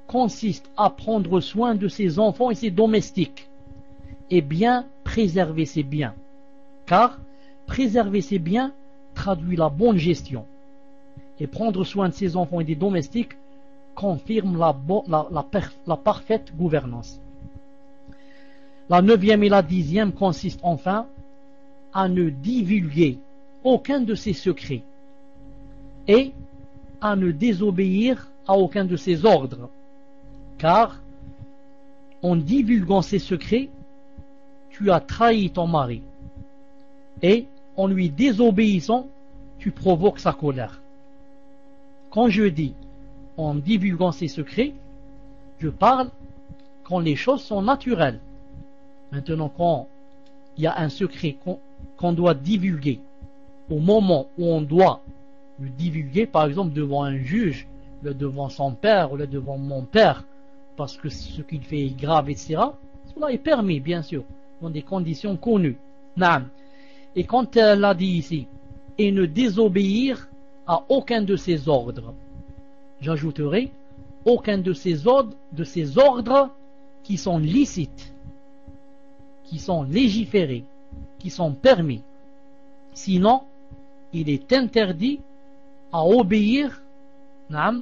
consiste à prendre soin de ses enfants et ses domestiques et bien préserver ses biens, car préserver ses biens traduit la bonne gestion et prendre soin de ses enfants et des domestiques confirme la parfaite gouvernance. La neuvième et la dixième consiste enfin à ne divulguer aucun de ses secrets et à ne désobéir à aucun de ses ordres, car en divulguant ses secrets, tu as trahi ton mari, et en lui désobéissant, tu provoques sa colère. Quand je dis en divulguant ses secrets, je parle quand les choses sont naturelles. Maintenant, quand il y a un secret qu'on doit divulguer, au moment où on doit le divulguer, par exemple devant un juge, devant son père ou devant mon père, parce que ce qu'il fait est grave, etc., cela est permis, bien sûr, dans des conditions connues. Et quand elle a dit ici, et ne désobéir à aucun de ses ordres, j'ajouterai aucun de ses ordres qui sont licites, qui sont légiférés, qui sont permis. Sinon, il est interdit à obéir à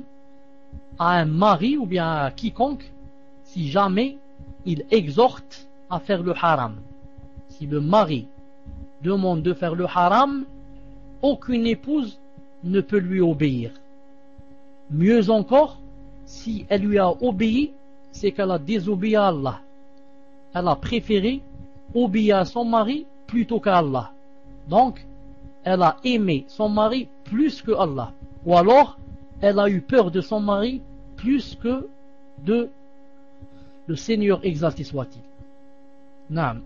un mari ou bien à quiconque si jamais il exhorte à faire le haram. Si le mari demande de faire le haram, aucune épouse ne peut lui obéir. Mieux encore, si elle lui a obéi, c'est qu'elle a désobéi à Allah. Elle a préféré obéir à son mari plutôt qu'à Allah. Donc, elle a aimé son mari plus que Allah. Ou alors, elle a eu peur de son mari plus que de le Seigneur exalté soit-il. Naam.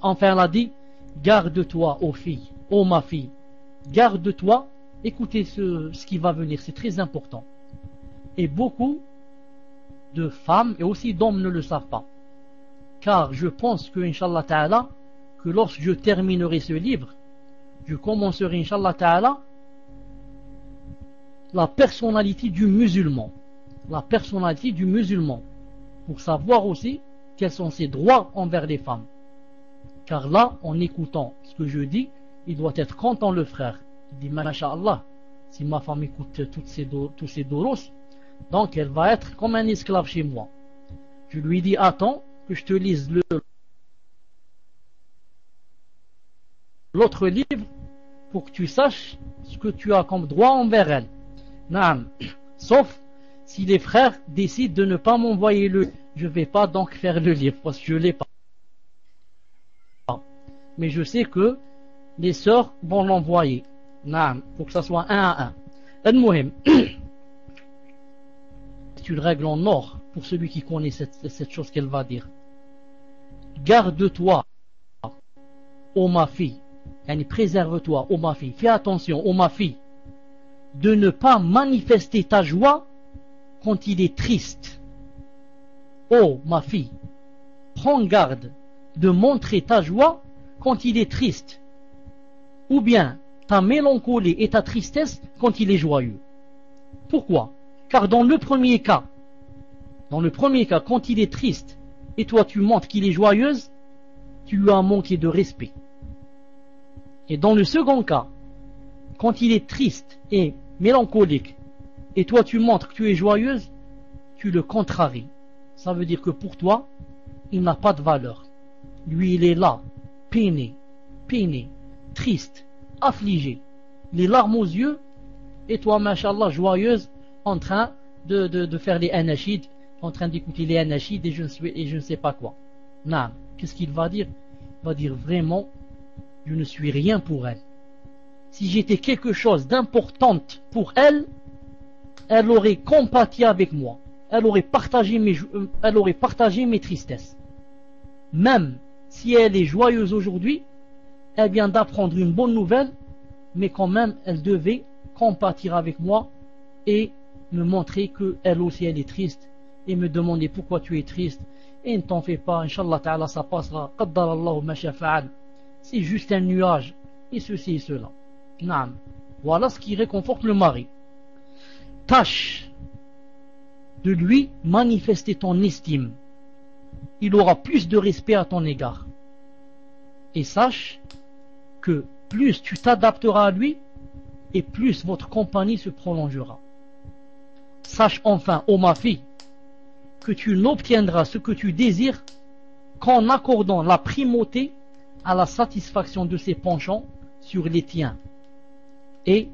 Enfin, elle a dit, garde-toi, ô fille, ô ma fille, garde-toi. Écoutez ce qui va venir, c'est très important. Et beaucoup de femmes et aussi d'hommes ne le savent pas. Car je pense que, Inch'Allah Ta'ala, que lorsque je terminerai ce livre, je commencerai, Inch'Allah Ta'ala, la personnalité du musulman. La personnalité du musulman. Pour savoir aussi quels sont ses droits envers les femmes. Car là, en écoutant ce que je dis, il doit être content le frère. Il dit, Masha'Allah, si ma femme écoute tous ces doros, donc elle va être comme un esclave chez moi. Je lui dis, attends, que je te lise l'autre livre pour que tu saches ce que tu as comme droit envers elle. Naam. Sauf si les frères décident de ne pas m'envoyer le livre. Je ne vais pas donc faire le livre parce que je ne l'ai pas. Mais je sais que les sœurs vont l'envoyer. Naam. Pour que ça soit 1 à 1. Al-Muhim. C'est une règle en or pour celui qui connaît cette chose qu'elle va dire. Garde-toi, ô ma fille, préserve-toi, ô ma fille, fais attention, ô ma fille, de ne pas manifester ta joie quand il est triste. Ô ma fille, prends garde de montrer ta joie quand il est triste, ou bien ta mélancolie et ta tristesse quand il est joyeux. Pourquoi? Car dans le premier cas, quand il est triste, et toi tu montres qu'il est joyeuse, tu lui as manqué de respect. Et dans le second cas, quand il est triste et mélancolique, et toi tu montres que tu es joyeuse, tu le contraries. Ça veut dire que pour toi, il n'a pas de valeur. Lui, il est là, peiné, triste, affligé, les larmes aux yeux, et toi, mashallah, joyeuse, en train de faire les anachid, en train d'écouter les anachid et je ne sais pas quoi. Non, qu'est-ce qu'il va dire? Il va dire vraiment, je ne suis rien pour elle. Si j'étais quelque chose d'importante pour elle, elle aurait compati avec moi. Elle aurait partagé mes tristesses. Même si elle est joyeuse aujourd'hui, elle vient d'apprendre une bonne nouvelle, mais quand même, elle devait compatir avec moi et me montrer qu'elle aussi elle est triste et me demander pourquoi tu es triste et ne t'en fais pas, Inch'Allah Ta'ala ça passera, qaddar Allahu ma sha fa'al, c'est juste un nuage et ceci et cela. Naam. Voilà ce qui réconforte le mari. Tâche de lui manifester ton estime, il aura plus de respect à ton égard, et sache que plus tu t'adapteras à lui et plus votre compagnie se prolongera. Sache enfin, ô ma fille, que tu n'obtiendras ce que tu désires qu'en accordant la primauté à la satisfaction de ses penchants sur les tiens, et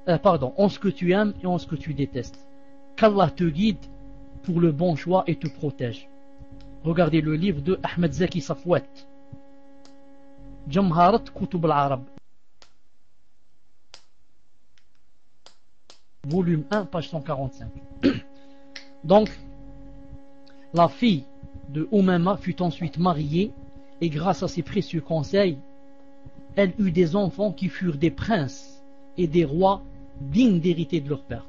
en ce que tu aimes et en ce que tu détestes. Qu'Allah te guide pour le bon choix et te protège. Regardez le livre de Ahmed Zaki Safwat, Jamharat Kutub al-Arab, volume 1, page 145. Donc, la fille de Umama fut ensuite mariée, et grâce à ses précieux conseils, elle eut des enfants qui furent des princes et des rois dignes d'hériter de leur père.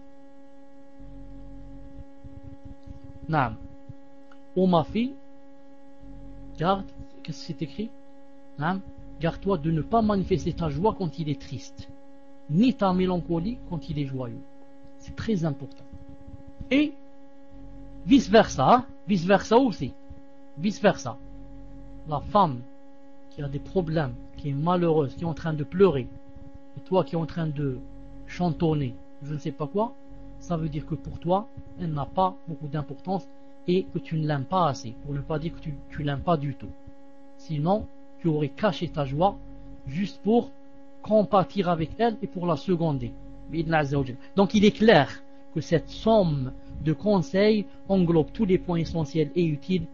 Naam. Ô ma fille, garde, qu'est-ce que c'est écrit? Naam. Garde-toi de ne pas manifester ta joie quand il est triste, ni ta mélancolie quand il est joyeux. C'est très important. Et vice-versa aussi. Vice-versa. La femme qui a des problèmes, qui est malheureuse, qui est en train de pleurer, et toi qui es en train de chantonner, je ne sais pas quoi, ça veut dire que pour toi, elle n'a pas beaucoup d'importance et que tu ne l'aimes pas assez, pour ne pas dire que tu l'aimes pas du tout. Sinon, tu aurais caché ta joie juste pour compatir avec elle et pour la seconder. Donc il est clair que cette somme de conseils englobe tous les points essentiels et utiles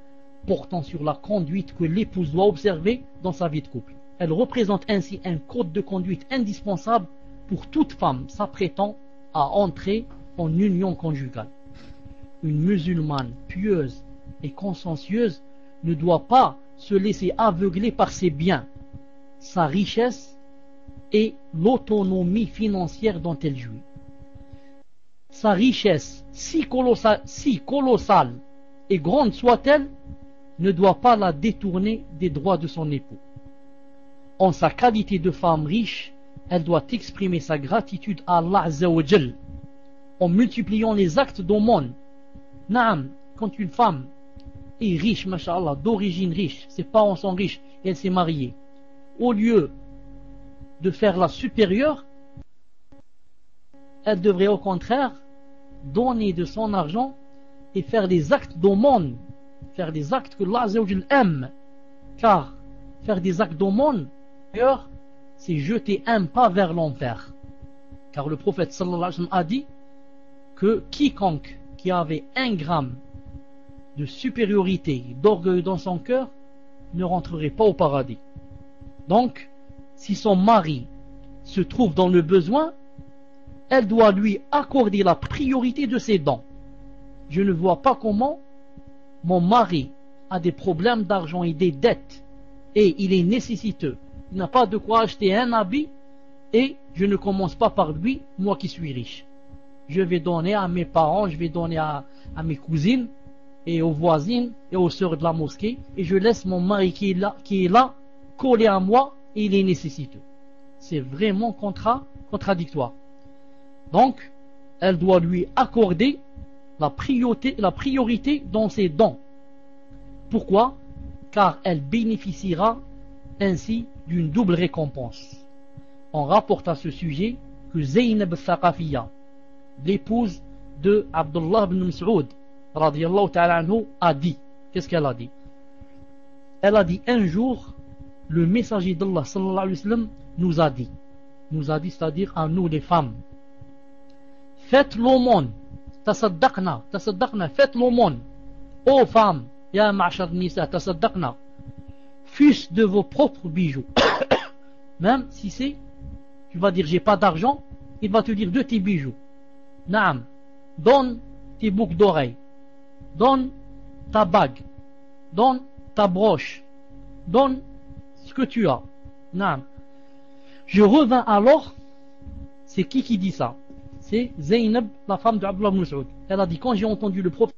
portant sur la conduite que l'épouse doit observer dans sa vie de couple. Elle représente ainsi un code de conduite indispensable pour toute femme s'apprêtant à entrer en union conjugale. Une musulmane pieuse et consciencieuse ne doit pas se laisser aveugler par ses biens, sa richesse et l'autonomie financière dont elle jouit. Sa richesse, si colossale et grande soit-elle, ne doit pas la détourner des droits de son époux. En sa qualité de femme riche, elle doit exprimer sa gratitude à Allah Azza wa Jal en multipliant les actes d'aumône. Naam, quand une femme est riche, masha'Allah, d'origine riche, ses parents sont riches et elle s'est mariée, au lieu de faire la supérieure, elle devrait au contraire donner de son argent et faire des actes d'aumône, faire des actes que Allah Azza wa Jal aime, car faire des actes d'aumône, d'ailleurs, c'est jeter un pas vers l'enfer. Car le prophète sallallahu alayhi wa sallam a dit que quiconque qui avait 1 gramme de supériorité, d'orgueil dans son cœur, ne rentrerait pas au paradis. Donc, si son mari se trouve dans le besoin, elle doit lui accorder la priorité de ses dons. Je ne vois pas comment mon mari a des problèmes d'argent et des dettes, et il est nécessiteux. Il n'a pas de quoi acheter un habit, et je ne commence pas par lui, moi qui suis riche. Je vais donner à mes parents, je vais donner à mes cousines, et aux voisines, et aux sœurs de la mosquée, et je laisse mon mari qui est là collé à moi, et il est nécessiteux. C'est vraiment contradictoire. Donc, elle doit lui accorder la priorité dans ses dons. Pourquoi? Car elle bénéficiera ainsi d'une double récompense. On rapporte à ce sujet que Zaynab al-Thaqafiyya, l'épouse de Abdullah ibn Mas'ud, radiyallahu ta'ala anhu, a dit. Qu'est-ce qu'elle a dit? Elle a dit un jour, le messager d'Allah sallallahu alayhi wa sallam nous a dit, c'est-à-dire à nous les femmes, faites l'aumône, tasaddaqna, faites l'aumône, ô femmes, ya ma'ashar nisa, tasaddaqna, fût-ce de vos propres bijoux. Même si c'est, tu vas dire j'ai pas d'argent, il va te dire de tes bijoux. Naam, donne tes boucles d'oreilles, donne ta bague, donne ta broche, donne ce que tu as. Naam. Je revins alors, c'est qui dit ça? C'est Zaynab, la femme de Abdullah ibn Mas'ud. Elle a dit, quand j'ai entendu le prophète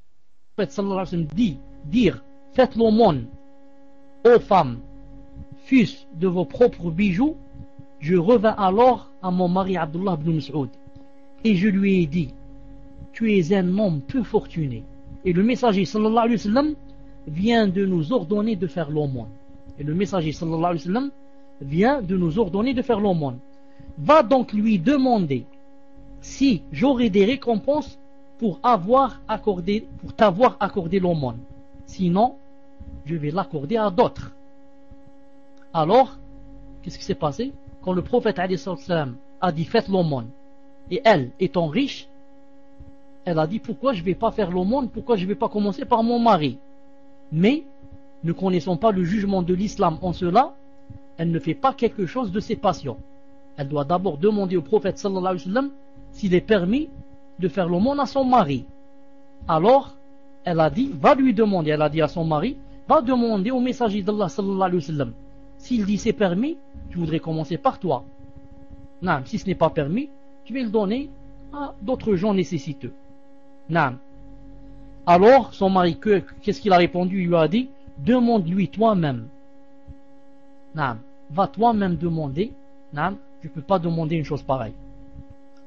sallallahu alayhi wa sallam dire faites l'aumône aux femmes, fût-ce de vos propres bijoux, je revins alors à mon mari Abdullah ibn Mas'ud et je lui ai dit, tu es un homme peu fortuné et le messager sallallahu alayhi wa sallam vient de nous ordonner de faire l'aumône. Et le messager sallallahu alayhi wa sallam vient de nous ordonner de faire l'aumône. Va donc lui demander si j'aurai des récompenses pour t'avoir accordé l'aumône. Sinon, je vais l'accorder à d'autres. Alors, qu'est-ce qui s'est passé? Quand le prophète alayhi salam a dit faites l'aumône, et elle, étant riche, elle a dit pourquoi je ne vais pas faire l'aumône, pourquoi je ne vais pas commencer par mon mari? Mais, ne connaissant pas le jugement de l'islam en cela, elle ne fait pas quelque chose de ses passions. Elle doit d'abord demander au prophète sallallahu alayhi wa sallam s'il est permis de faire l'aumône à son mari. Alors, elle a dit, va lui demander, elle a dit à son mari, va demander au messager d'Allah sallallahu alayhi wa sallam. S'il dit c'est permis, je voudrais commencer par toi. Non, si ce n'est pas permis, tu vais le donner à d'autres gens nécessiteux. Non. Alors, son mari, qu'est-ce qu'il a répondu? Il lui a dit, demande-lui toi-même. Non, va toi-même demander. Non, je ne peux pas demander une chose pareille.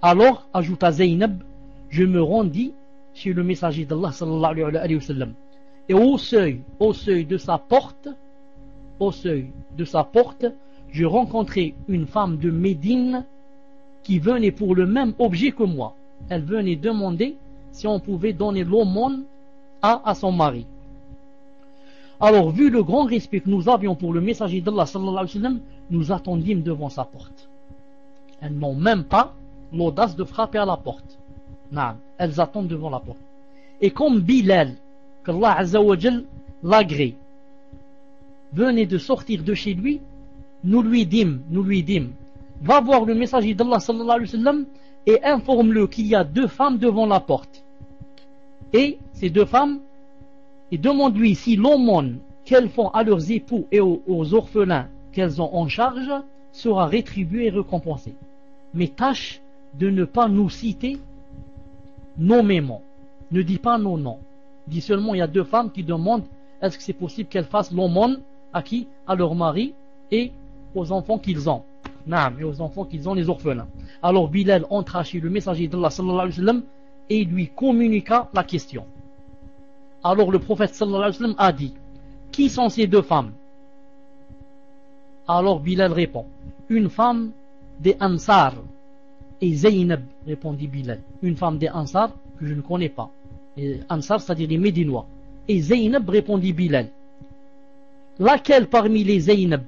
Alors, ajouta Zaynab, je me rendis chez le messager d'Allah sallallahu alayhi wa sallam. Et au seuil de sa porte, je rencontrai une femme de Médine qui venait pour le même objet que moi. Elle venait demander si on pouvait donner l'aumône à son mari. Alors, vu le grand respect que nous avions pour le messager d'Allah sallallahu alayhi wa sallam, nous attendîmes devant sa porte. Elles n'ont même pas l'audace de frapper à la porte. Non, elles attendent devant la porte. Et comme Bilal, qu'Allah Azza wa Jal l'agrée, venait de sortir de chez lui, nous lui dîmes, va voir le messager d'Allah sallallahu alayhi wa sallam et informe-le qu'il y a 2 femmes devant la porte. Et ces 2 femmes, et demande-lui si l'aumône qu'elles font à leurs époux et aux orphelins qu'elles ont en charge sera rétribuée et récompensée. Mais tâche de ne pas nous citer nommément. Ne dis pas nos noms. Dis seulement il y a 2 femmes qui demandent est-ce que c'est possible qu'elles fassent l'aumône à qui? À leur mari et aux enfants qu'ils ont. Et aux enfants qu'ils ont, les orphelins. Alors Bilal entra chez le messager d'Allah sallallahu alayhi wa sallam et lui communiqua la question. Alors le prophète sallallahu alayhi wa sallam a dit: qui sont ces 2 femmes? Alors Bilal répond: une femme des Ansar et Zaynab, répondit Bilal. Une femme des Ansar que je ne connais pas. Et Ansar, c'est-à-dire les Médinois. Et Zaynab, répondit Bilal. Laquelle parmi les Zaynab?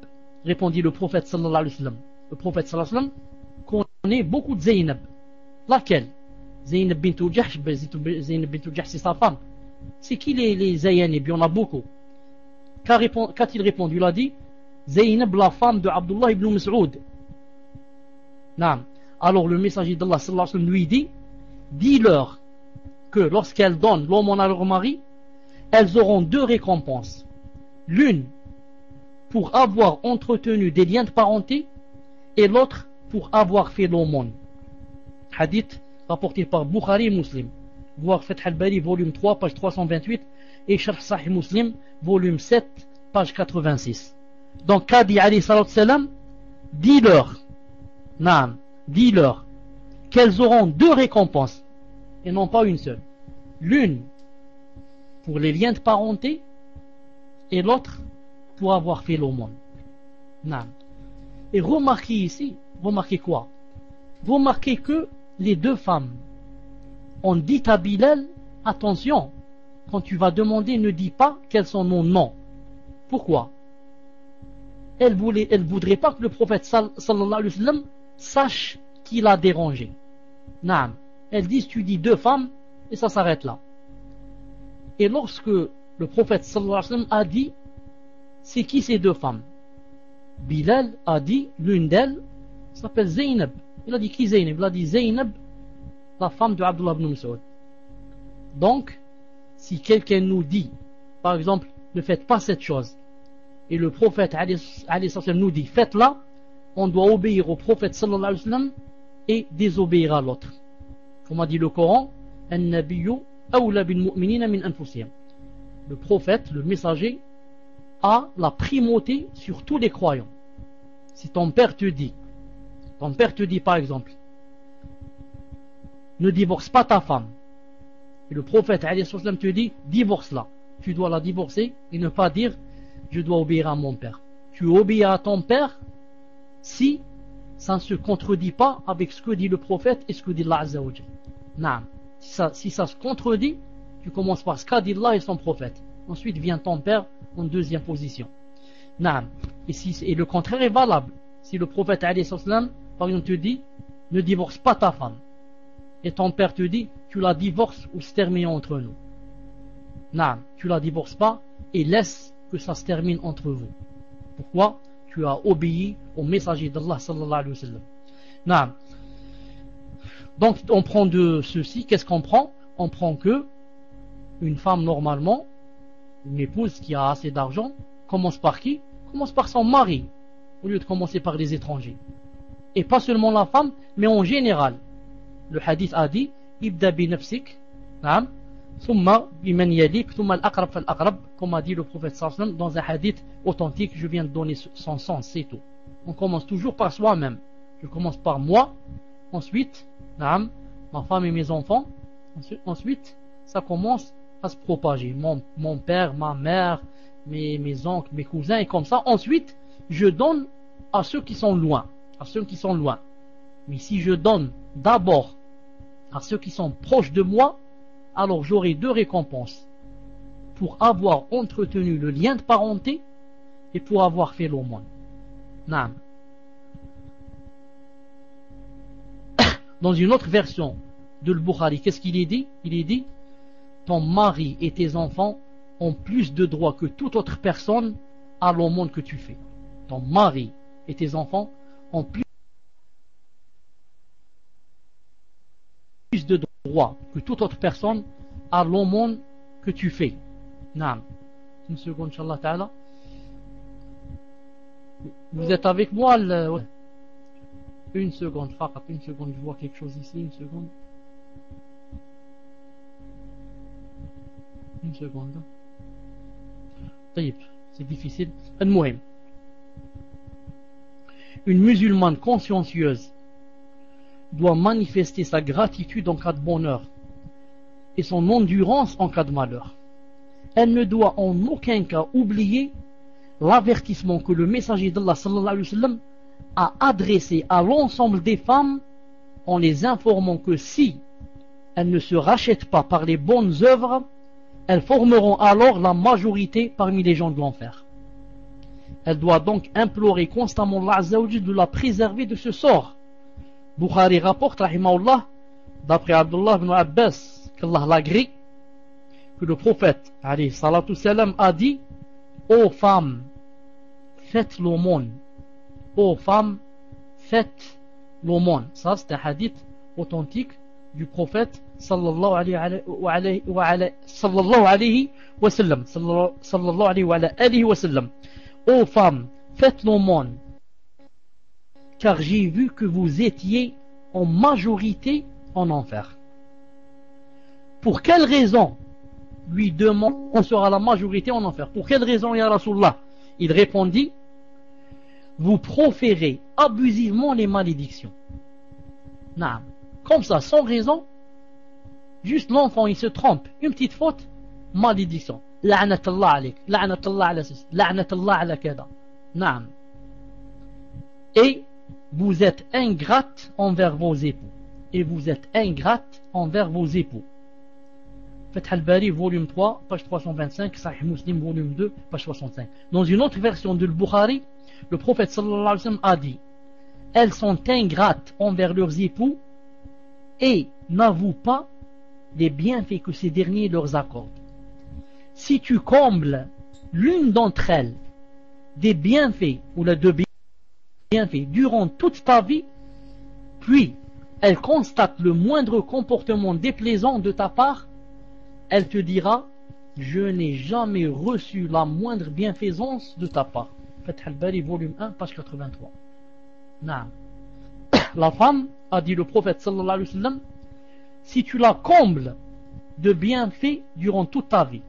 Répondit le prophète sallallahu alayhi wa sallam. Le prophète sallallahu alayhi wa sallam connaît beaucoup de Zaynab. Laquelle? Zaynab bint Jahsh. Zaynab bint Jahsh, c'est sa femme. C'est qui les Zaynab? Il y en a beaucoup. Qu'a-t-il répondu? Il a dit: Zaynab, la femme de Abdullah ibn Mas'ud. Alors le messager d'Allah sallallahu alayhi wa sallam lui dit: dis-leur que lorsqu'elles donnent l'aumône à leur mari, elles auront 2 récompenses. L'une pour avoir entretenu des liens de parenté et l'autre pour avoir fait l'aumône. Hadith rapporté par Bukhari et Muslim. Voir Fath al-Bari, volume 3, page 328 et Sharh Sahih Muslim, volume 7, page 86. Donc, qu'a dit alayhi salatu salam? Dis-leur qu'elles auront 2 récompenses et non pas une seule. L'une pour les liens de parenté et l'autre pour avoir fait l'aumône. Et remarquez ici, remarquez quoi? Remarquez que les 2 femmes ont dit à Bilal: attention, quand tu vas demander, ne dis pas quels sont nos noms. Pourquoi? Elle voudrait pas que le prophète sallallahu alayhi wa sallam sache qu'il a dérangé. Elles disent: tu dis 2 femmes et ça s'arrête là. Et lorsque le prophète sallallahu alayhi wa sallam a dit: c'est qui ces 2 femmes? Bilal a dit: l'une d'elles s'appelle Zaynab. Il a dit: qui Zaynab? Il a dit: Zaynab, la femme de Abdullah ibn Mas'ud. Donc, si quelqu'un nous dit, par exemple, ne faites pas cette chose, et le prophète alayhi sallam nous dit faites-la, on doit obéir au prophète sallallahu alayhi wa sallam et désobéir à l'autre. Comme a dit le Coran: An-nabiyyu awla bil mu'minina min anfusihim. Le prophète, le messager, a la primauté sur tous les croyants. Si ton père te dit par exemple: ne divorce pas ta femme, et le prophète alayhi sallam te dit: divorce-la, tu dois la divorcer et ne pas dire: je dois obéir à mon père. Tu obéis à ton père si ça ne se contredit pas avec ce que dit le prophète et ce que dit Allah Azza wa Jalla. Si ça se contredit, tu commences par ce qu'a dit Allah et son prophète. Ensuite vient ton père en deuxième position. Et le contraire est valable. Si le prophète alayhi sallam, par exemple, te dit: ne divorce pas ta femme, et ton père te dit: tu la divorces ou se termine entre nous. Tu la divorces pas et laisse que ça se termine entre vous. Pourquoi? Tu as obéi au messager d'Allah sallallahu alayhi wa sallam. Donc on prend de ceci, qu'est-ce qu'on prend? On prend que une femme normalement, une épouse qui a assez d'argent, commence par qui? Commence par son mari, au lieu de commencer par les étrangers. Et pas seulement la femme, mais en général. Le hadith a dit: ibda bi nafsik, thumma biman yalik, thumma al-aqrab fal-aqrab, comme a dit le prophète sallallahu alayhi wa sallam dans un hadith authentique. Je viens de donner son sens, c'est tout. On commence toujours par soi-même. Je commence par moi, ensuite ma femme et mes enfants, ensuite ça commence à se propager. Mon père, ma mère, mes oncles, mes cousins, et comme ça. Ensuite, je donne à ceux qui sont loin. Mais si je donne d'abord à ceux qui sont proches de moi, alors j'aurai 2 récompenses: pour avoir entretenu le lien de parenté et pour avoir fait l'aumône. Dans une autre version de Bukhari, qu'est-ce qu'il est dit? Il est dit: ton mari et tes enfants ont plus de droits que toute autre personne à l'aumône que tu fais. Ton mari et tes enfants ont plus de droits que toute autre personne à l'aumône que tu fais. Une seconde, Inch'Allah Ta'ala. Vous êtes avec moi ouais. Une seconde, Fakat, une seconde, je vois quelque chose ici, une seconde. Une seconde. C'est difficile. Al-Muhim. Une musulmane consciencieuse doit manifester sa gratitude en cas de bonheur et son endurance en cas de malheur. Elle ne doit en aucun cas oublier l'avertissement que le messager d'Allah sallallahu alayhi wa sallam a adressé à l'ensemble des femmes en les informant que si elles ne se rachètent pas par les bonnes œuvres, elles formeront alors la majorité parmi les gens de l'enfer. Elle doit donc implorer constamment Allah Azza wa Jalla de la préserver de ce sort. Bukhari rapporte, rahimahullah, d'après Abdullah ibn Abbas, qu'Allah l'agrée, que le prophète, alayhi salatu salam, a dit: ô femmes, faites l'aumône. Ô femmes, faites l'aumône. Ça, c'est un hadith authentique du prophète sallallahu alayhi wa sallam. Sallallahu alayhi wa sallam. Ô femmes, faites l'aumône, car j'ai vu que vous étiez en majorité en enfer. Pour quelle raison, lui demande, on sera la majorité en enfer? Pour quelle raison, ya Rasulullah? Il répondit: vous proférez abusivement les malédictions. Naam. Comme ça, sans raison, juste l'enfant il se trompe, une petite faute, malédiction. La'anatallah alik, la'anatallah ala sis, la'anatallah ala kada. Naam. Et vous êtes ingrate envers vos époux. Et vous êtes ingrate envers vos époux. Fath al-Bari, volume 3, page 325, Sahih Muslim, volume 2, page 65. Dans une autre version de Bukhari, le prophète sallallahu alayhi wa sallam a dit: elles sont ingrates envers leurs époux et n'avouent pas les bienfaits que ces derniers leur accordent. Si tu combles l'une d'entre elles des bienfaits ou les deux bienfaits durant toute ta vie, puis elle constate le moindre comportement déplaisant de ta part, elle te dira: je n'ai jamais reçu la moindre bienfaisance de ta part. Fath al-Bari, volume 1, page 83. Naam. La femme, a dit le prophète sallallahu alayhi wa sallam, si tu la combles de bienfaits durant toute ta vie,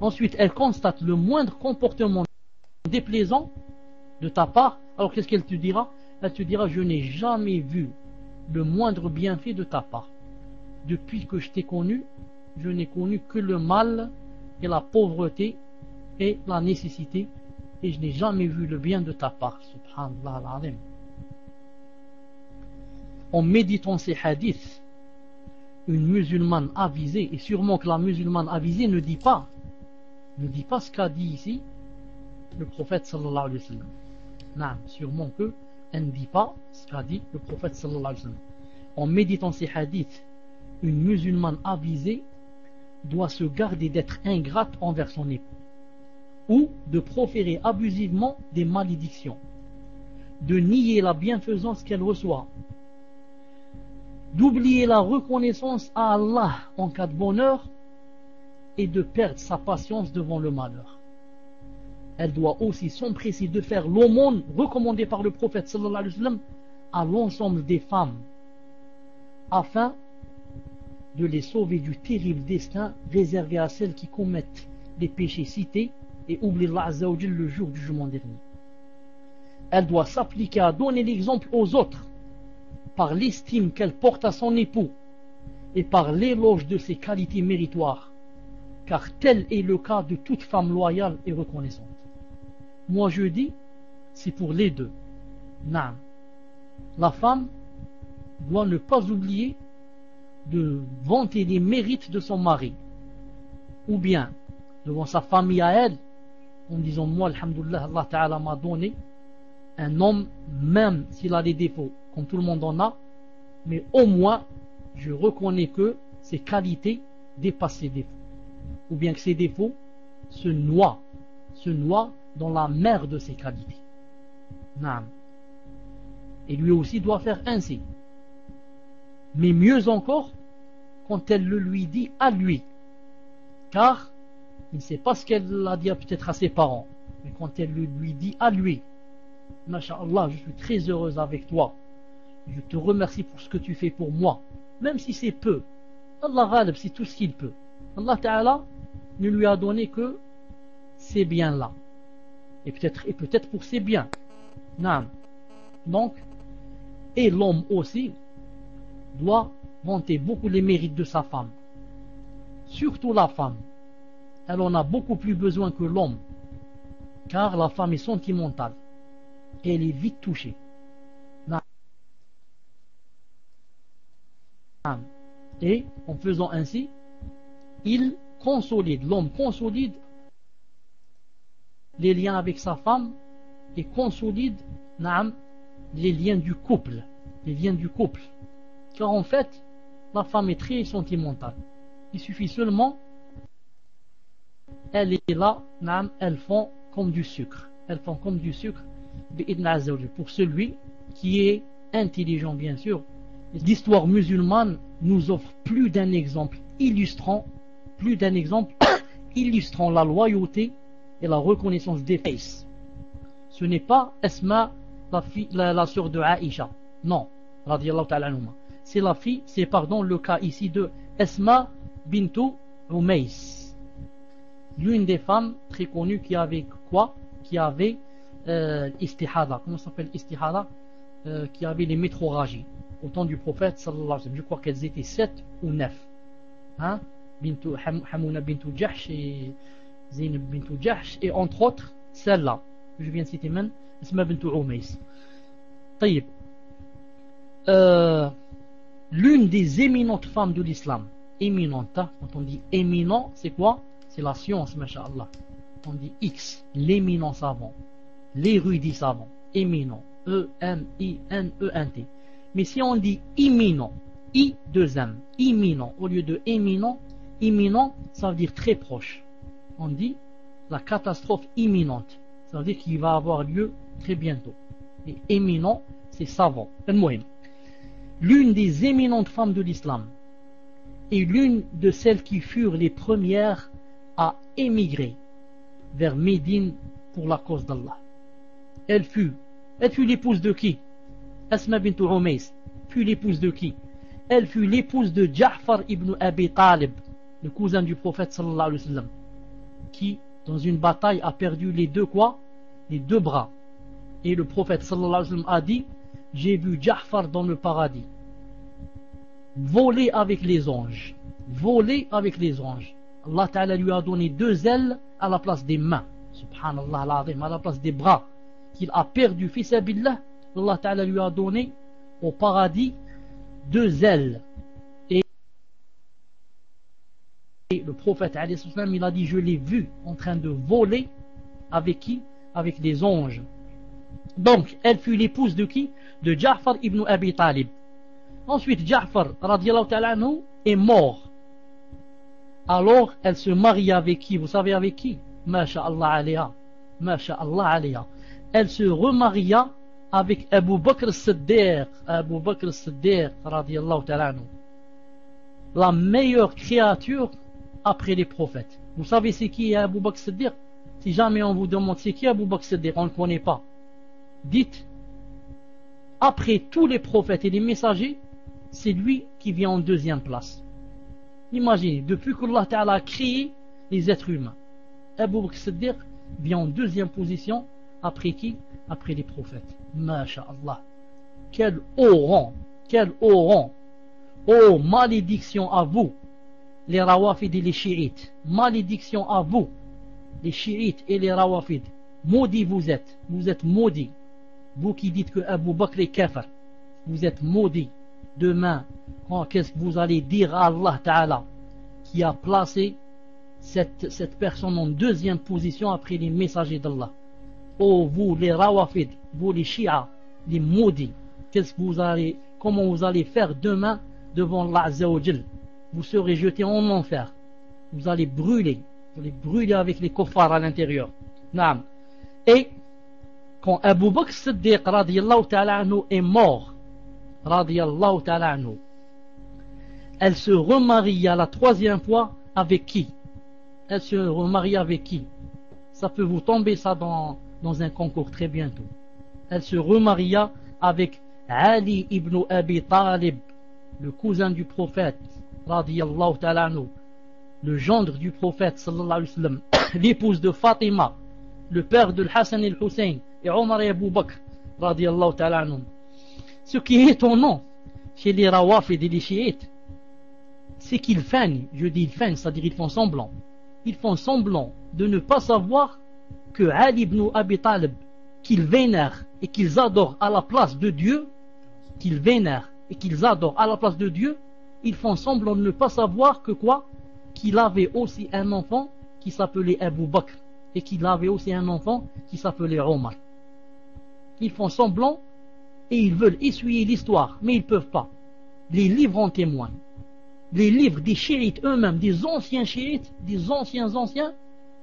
ensuite elle constate le moindre comportement déplaisant de ta part, alors qu'est-ce qu'elle te dira? Elle te dira: je n'ai jamais vu le moindre bienfait de ta part. Depuis que je t'ai connu, je n'ai connu que le mal et la pauvreté et la nécessité, et je n'ai jamais vu le bien de ta part. Subhanallah al-Azim. En méditant ces hadiths, une musulmane avisée, et sûrement que la musulmane avisée ne dit pas ce qu'a dit ici le prophète sallallahu alayhi wa sallam. Non, sûrement que elle ne dit pas ce qu'a dit le prophète sallallahu alayhi wa sallam. En méditant ces hadiths, une musulmane avisée doit se garder d'être ingrate envers son époux, ou de proférer abusivement des malédictions, de nier la bienfaisance qu'elle reçoit, d'oublier la reconnaissance à Allah en cas de bonheur et de perdre sa patience devant le malheur. Elle doit aussi s'empresser de faire l'aumône recommandée par le prophète sallallahu alayhi wa sallam à l'ensemble des femmes, afin de les sauver du terrible destin réservé à celles qui commettent les péchés cités et oublient Allah Azza wa Jalla le jour du jugement dernier. Elle doit s'appliquer à donner l'exemple aux autres par l'estime qu'elle porte à son époux et par l'éloge de ses qualités méritoires, car tel est le cas de toute femme loyale et reconnaissante. Moi je dis, c'est pour les deux. Naam. La femme doit ne pas oublier de vanter les mérites de son mari, ou bien devant sa famille à elle, en disant: moi, alhamdoulilah, Allah Ta'ala m'a donné un homme, même s'il a des défauts, comme tout le monde en a, mais au moins je reconnais que ses qualités dépassent ses défauts, ou bien que ses défauts se noient dans la mer de ses qualités. Naam. Et lui aussi doit faire ainsi, mais mieux encore quand elle le lui dit à lui, car il ne sait pas ce qu'elle a dit peut-être à ses parents, mais quand elle lui dit à lui, Masha'Allah, je suis très heureuse avec toi, je te remercie pour ce que tu fais pour moi, même si c'est peu, Allah ghalib, c'est tout ce qu'il peut. Allah Ta'ala ne lui a donné que ces biens-là, et peut-être pour ses biens. Naam. Donc, et l'homme aussi doit vanter beaucoup les mérites de sa femme, surtout la femme. Elle en a beaucoup plus besoin que l'homme, car la femme est sentimentale et elle est vite touchée. Et en faisant ainsi, l'homme consolide les liens avec sa femme et consolide les liens du couple. Car en fait, la femme est très sentimentale. Il suffit seulement, elle est là, elles font comme du sucre. Pour celui qui est intelligent, bien sûr. L'histoire musulmane nous offre plus d'un exemple illustrant la loyauté et la reconnaissance des fils. Ce n'est pas Asma, la sœur de Aïcha. Non, radiyallahu ta'ala anhuma. C'est le cas ici de Asma bintu Umays, l'une des femmes très connues qui avait istihada. Comment ça s'appelle istihada? Qui avait les métrorragies au temps du prophète sallallahu alayhi wa sallam. Je crois qu'elles étaient 7 ou 9. Hamouna bintu Jahsh et Zainab bintu Jahsh, et entre autres celle-là que je viens de citer même, Asma bintu Umays. Taïb. L'une des éminentes femmes de l'islam, éminente, quand on dit éminent, c'est quoi? C'est la science, masha'Allah. On dit X, l'éminent savant, l'érudit savant, éminent, E-M-I-N-E-N-T. Mais si on dit imminent, I-2-M, imminent, au lieu de éminent, imminent, ça veut dire très proche. On dit la catastrophe imminente, ça veut dire qu'il va avoir lieu très bientôt. Et éminent, c'est savant. L'une des éminentes femmes de l'islam et l'une de celles qui furent les premières à émigrer vers Médine pour la cause d'Allah. Elle fut l'épouse de qui? Asma bint Umays fut l'épouse de qui? Elle fut l'épouse de Ja'far ibn Abi Talib, le cousin du prophète sallallahu alayhi wa sallam, qui dans une bataille a perdu les deux bras. Et le prophète sallallahu alayhi wa sallam a dit: j'ai vu Ja'far dans le paradis, voler avec les anges. Allah Ta'ala lui a donné 2 ailes à la place des mains, subhanallah al-azim, à la place des bras qu'il a perdu fi sabilillah. Allah Ta'ala lui a donné au paradis 2 ailes. Et le prophète alayhi salam, il a dit: je l'ai vu en train de voler avec qui? Avec des anges. Donc elle fut l'épouse de qui? De Ja'far ibn Abi Talib. Ensuite Ja'far radiyallahu ta'ala anhu est mort. Alors elle se marie avec qui? Vous savez avec qui? Masha'Allah alayha. Elle se remaria avec Abu Bakr as-Siddiq radiyallahu ta'ala anhu, la meilleure créature après les prophètes. Vous savez c'est qui est Abu Bakr as-Siddiq? Si jamais on vous demande c'est qui Abu Bakr as-Siddiq, on ne le connaît pas, dites: après tous les prophètes et les messagers, c'est lui qui vient en 2e place. Imaginez, depuis qu'Allah Ta'ala a créé les êtres humains, Abu Bakr as-Siddiq vient en 2e position. Après qui? Après les prophètes. Masha'Allah. Quel haut rang. Oh, malédiction à vous, les rawafid et les chiites. Malédiction à vous, les chiites et les rawafid. Maudits vous êtes maudits. Vous qui dites que Abu Bakr est kafir, vous êtes maudits. Demain, qu'est-ce que vous allez dire à Allah Ta'ala, qui a placé cette personne en 2e position après les messagers d'Allah? Oh, vous les rawafid, vous les chiites, les maudits, comment vous allez faire demain devant Allah Azza wa Jal? Vous serez jetés en enfer, vous allez brûler avec les kuffars à l'intérieur. Naam. Et quand Abu Bakr Siddiq radiyallahu ta'ala anhu est mort, radiyallahu ta'ala anhu, elle se remaria la 3e fois avec qui? elle se remarie avec qui? Ça peut vous tomber ça dans un concours très bientôt. Elle se remaria avec Ali ibn Abi Talib, le cousin du prophète, radiyallahu ta'ala anhu, le gendre du prophète, sallallahu alayhi wa sallam, l'épouse de Fatima, le père de Hassan et Hussein, et Omar et Abu Bakr, radiyallahu ta'ala anhu. Ce qui est étonnant chez les Rawafid et les chiites, c'est qu'ils feignent, je dis ils feignent, c'est-à-dire ils font semblant. Ils font semblant de ne pas savoir que Ali ibn Abi Talib, qu'ils vénèrent et qu'ils adorent à la place de Dieu, qu'ils vénèrent et qu'ils adorent à la place de Dieu, ils font semblant de ne pas savoir que quoi? Qu'il avait aussi un enfant qui s'appelait Abu Bakr et qu'il avait aussi un enfant qui s'appelait Omar. Ils font semblant et ils veulent essuyer l'histoire, mais ils ne peuvent pas. Les livres en témoignent. Les livres des chiites eux-mêmes, des anciens chiites, des anciens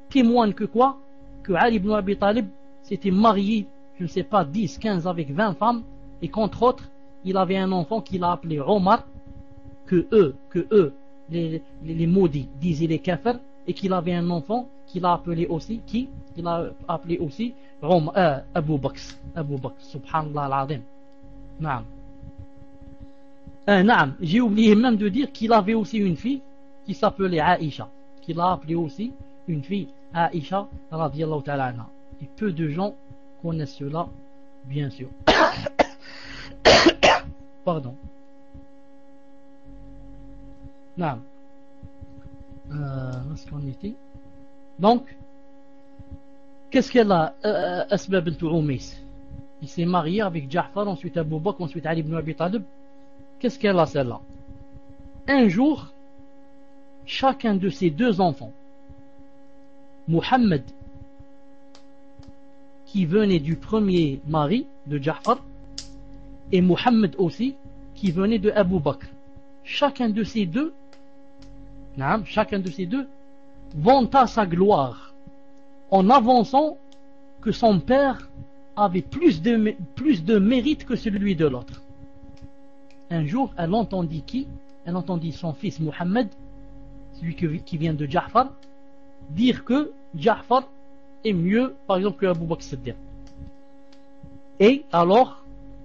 témoignent que quoi? Que Ali ibn Abi Talib s'était marié, je ne sais pas, 10, 15 avec 20 femmes, et qu'entre autres, il avait un enfant qu'il a appelé Omar, que eux, les maudits, disaient les kafirs, et qu'il avait un enfant qu'il a appelé aussi, il a appelé aussi Abu Bakr, subhanallah al-azim. Naam. Naam, j'ai oublié même de dire qu'il avait aussi une fille qui s'appelait Aïcha, qu'il a appelé aussi une fille Aïcha radiyallahu ta'ala anha. Et peu de gens connaissent cela, bien sûr. Pardon. Naam. Où est-ce qu'on était? Donc, qu'est-ce qu'elle a, Asma bint Umays? Il s'est marié avec Ja'far, ensuite Abu Bakr, ensuite Ali ibn Abi Talib. Qu'est-ce qu'elle a celle-là? Un jour, chacun de ses deux enfants, Muhammad, qui venait du premier mari de Ja'far, et Muhammad aussi, qui venait de Abu Bakr, chacun de ces deux vanta sa gloire en avançant que son père avait plus de mérite que celui de l'autre. Un jour, elle entendit qui? Elle entendit son fils Muhammad, celui qui vient de Ja'far, dire que Ja'far est mieux, par exemple, que Abu Bakr Siddiq. Et alors,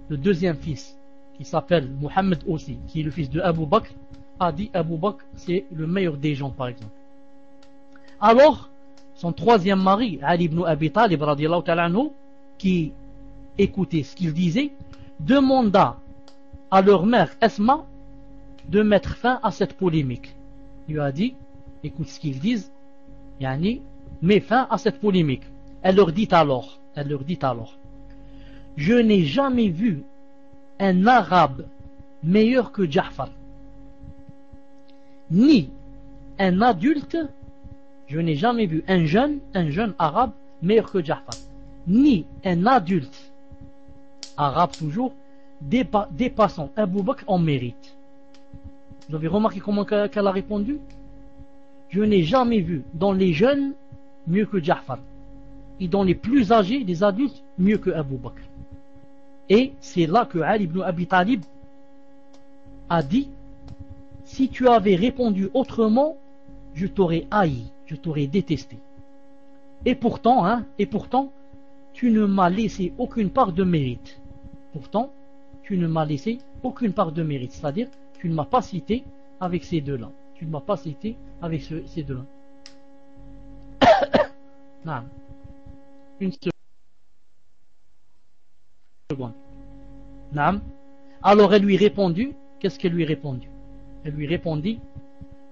le deuxième fils, qui s'appelle Muhammad aussi, qui est le fils de Abu Bakr, a dit Abu Bakr c'est le meilleur des gens, par exemple. Alors, son troisième mari, Ali ibn Abi Talib, radiyallahu ta'ala anhu, qui écoutait ce qu'il disait, demanda à leur mère Asma de mettre fin à cette polémique. Il lui a dit, écoute ce qu'ils disent, yani, mets fin à cette polémique. Elle leur dit alors, je n'ai jamais vu un arabe meilleur que Ja'far, ni un adulte, je n'ai jamais vu un jeune arabe meilleur que Ja'far, ni un adulte arabe toujours dépassant Abu Bakr en mérite. Vous avez remarqué comment qu'elle a répondu? Je n'ai jamais vu dans les jeunes mieux que Ja'far, et dans les plus âgés, des adultes, mieux que Abu Bakr. Et c'est là que Ali ibn Abi Talib a dit, si tu avais répondu autrement, je t'aurais haï, je t'aurais détesté. Et pourtant, tu ne m'as laissé aucune part de mérite. Pourtant, tu ne m'as laissé aucune part de mérite. C'est-à-dire, tu ne m'as pas cité avec ces deux-là. Tu ne m'as pas cité avec ces deux-là. Non. Une seconde. Non. Alors elle lui répondit, qu'est-ce qu'elle lui répondit? Elle lui répondit,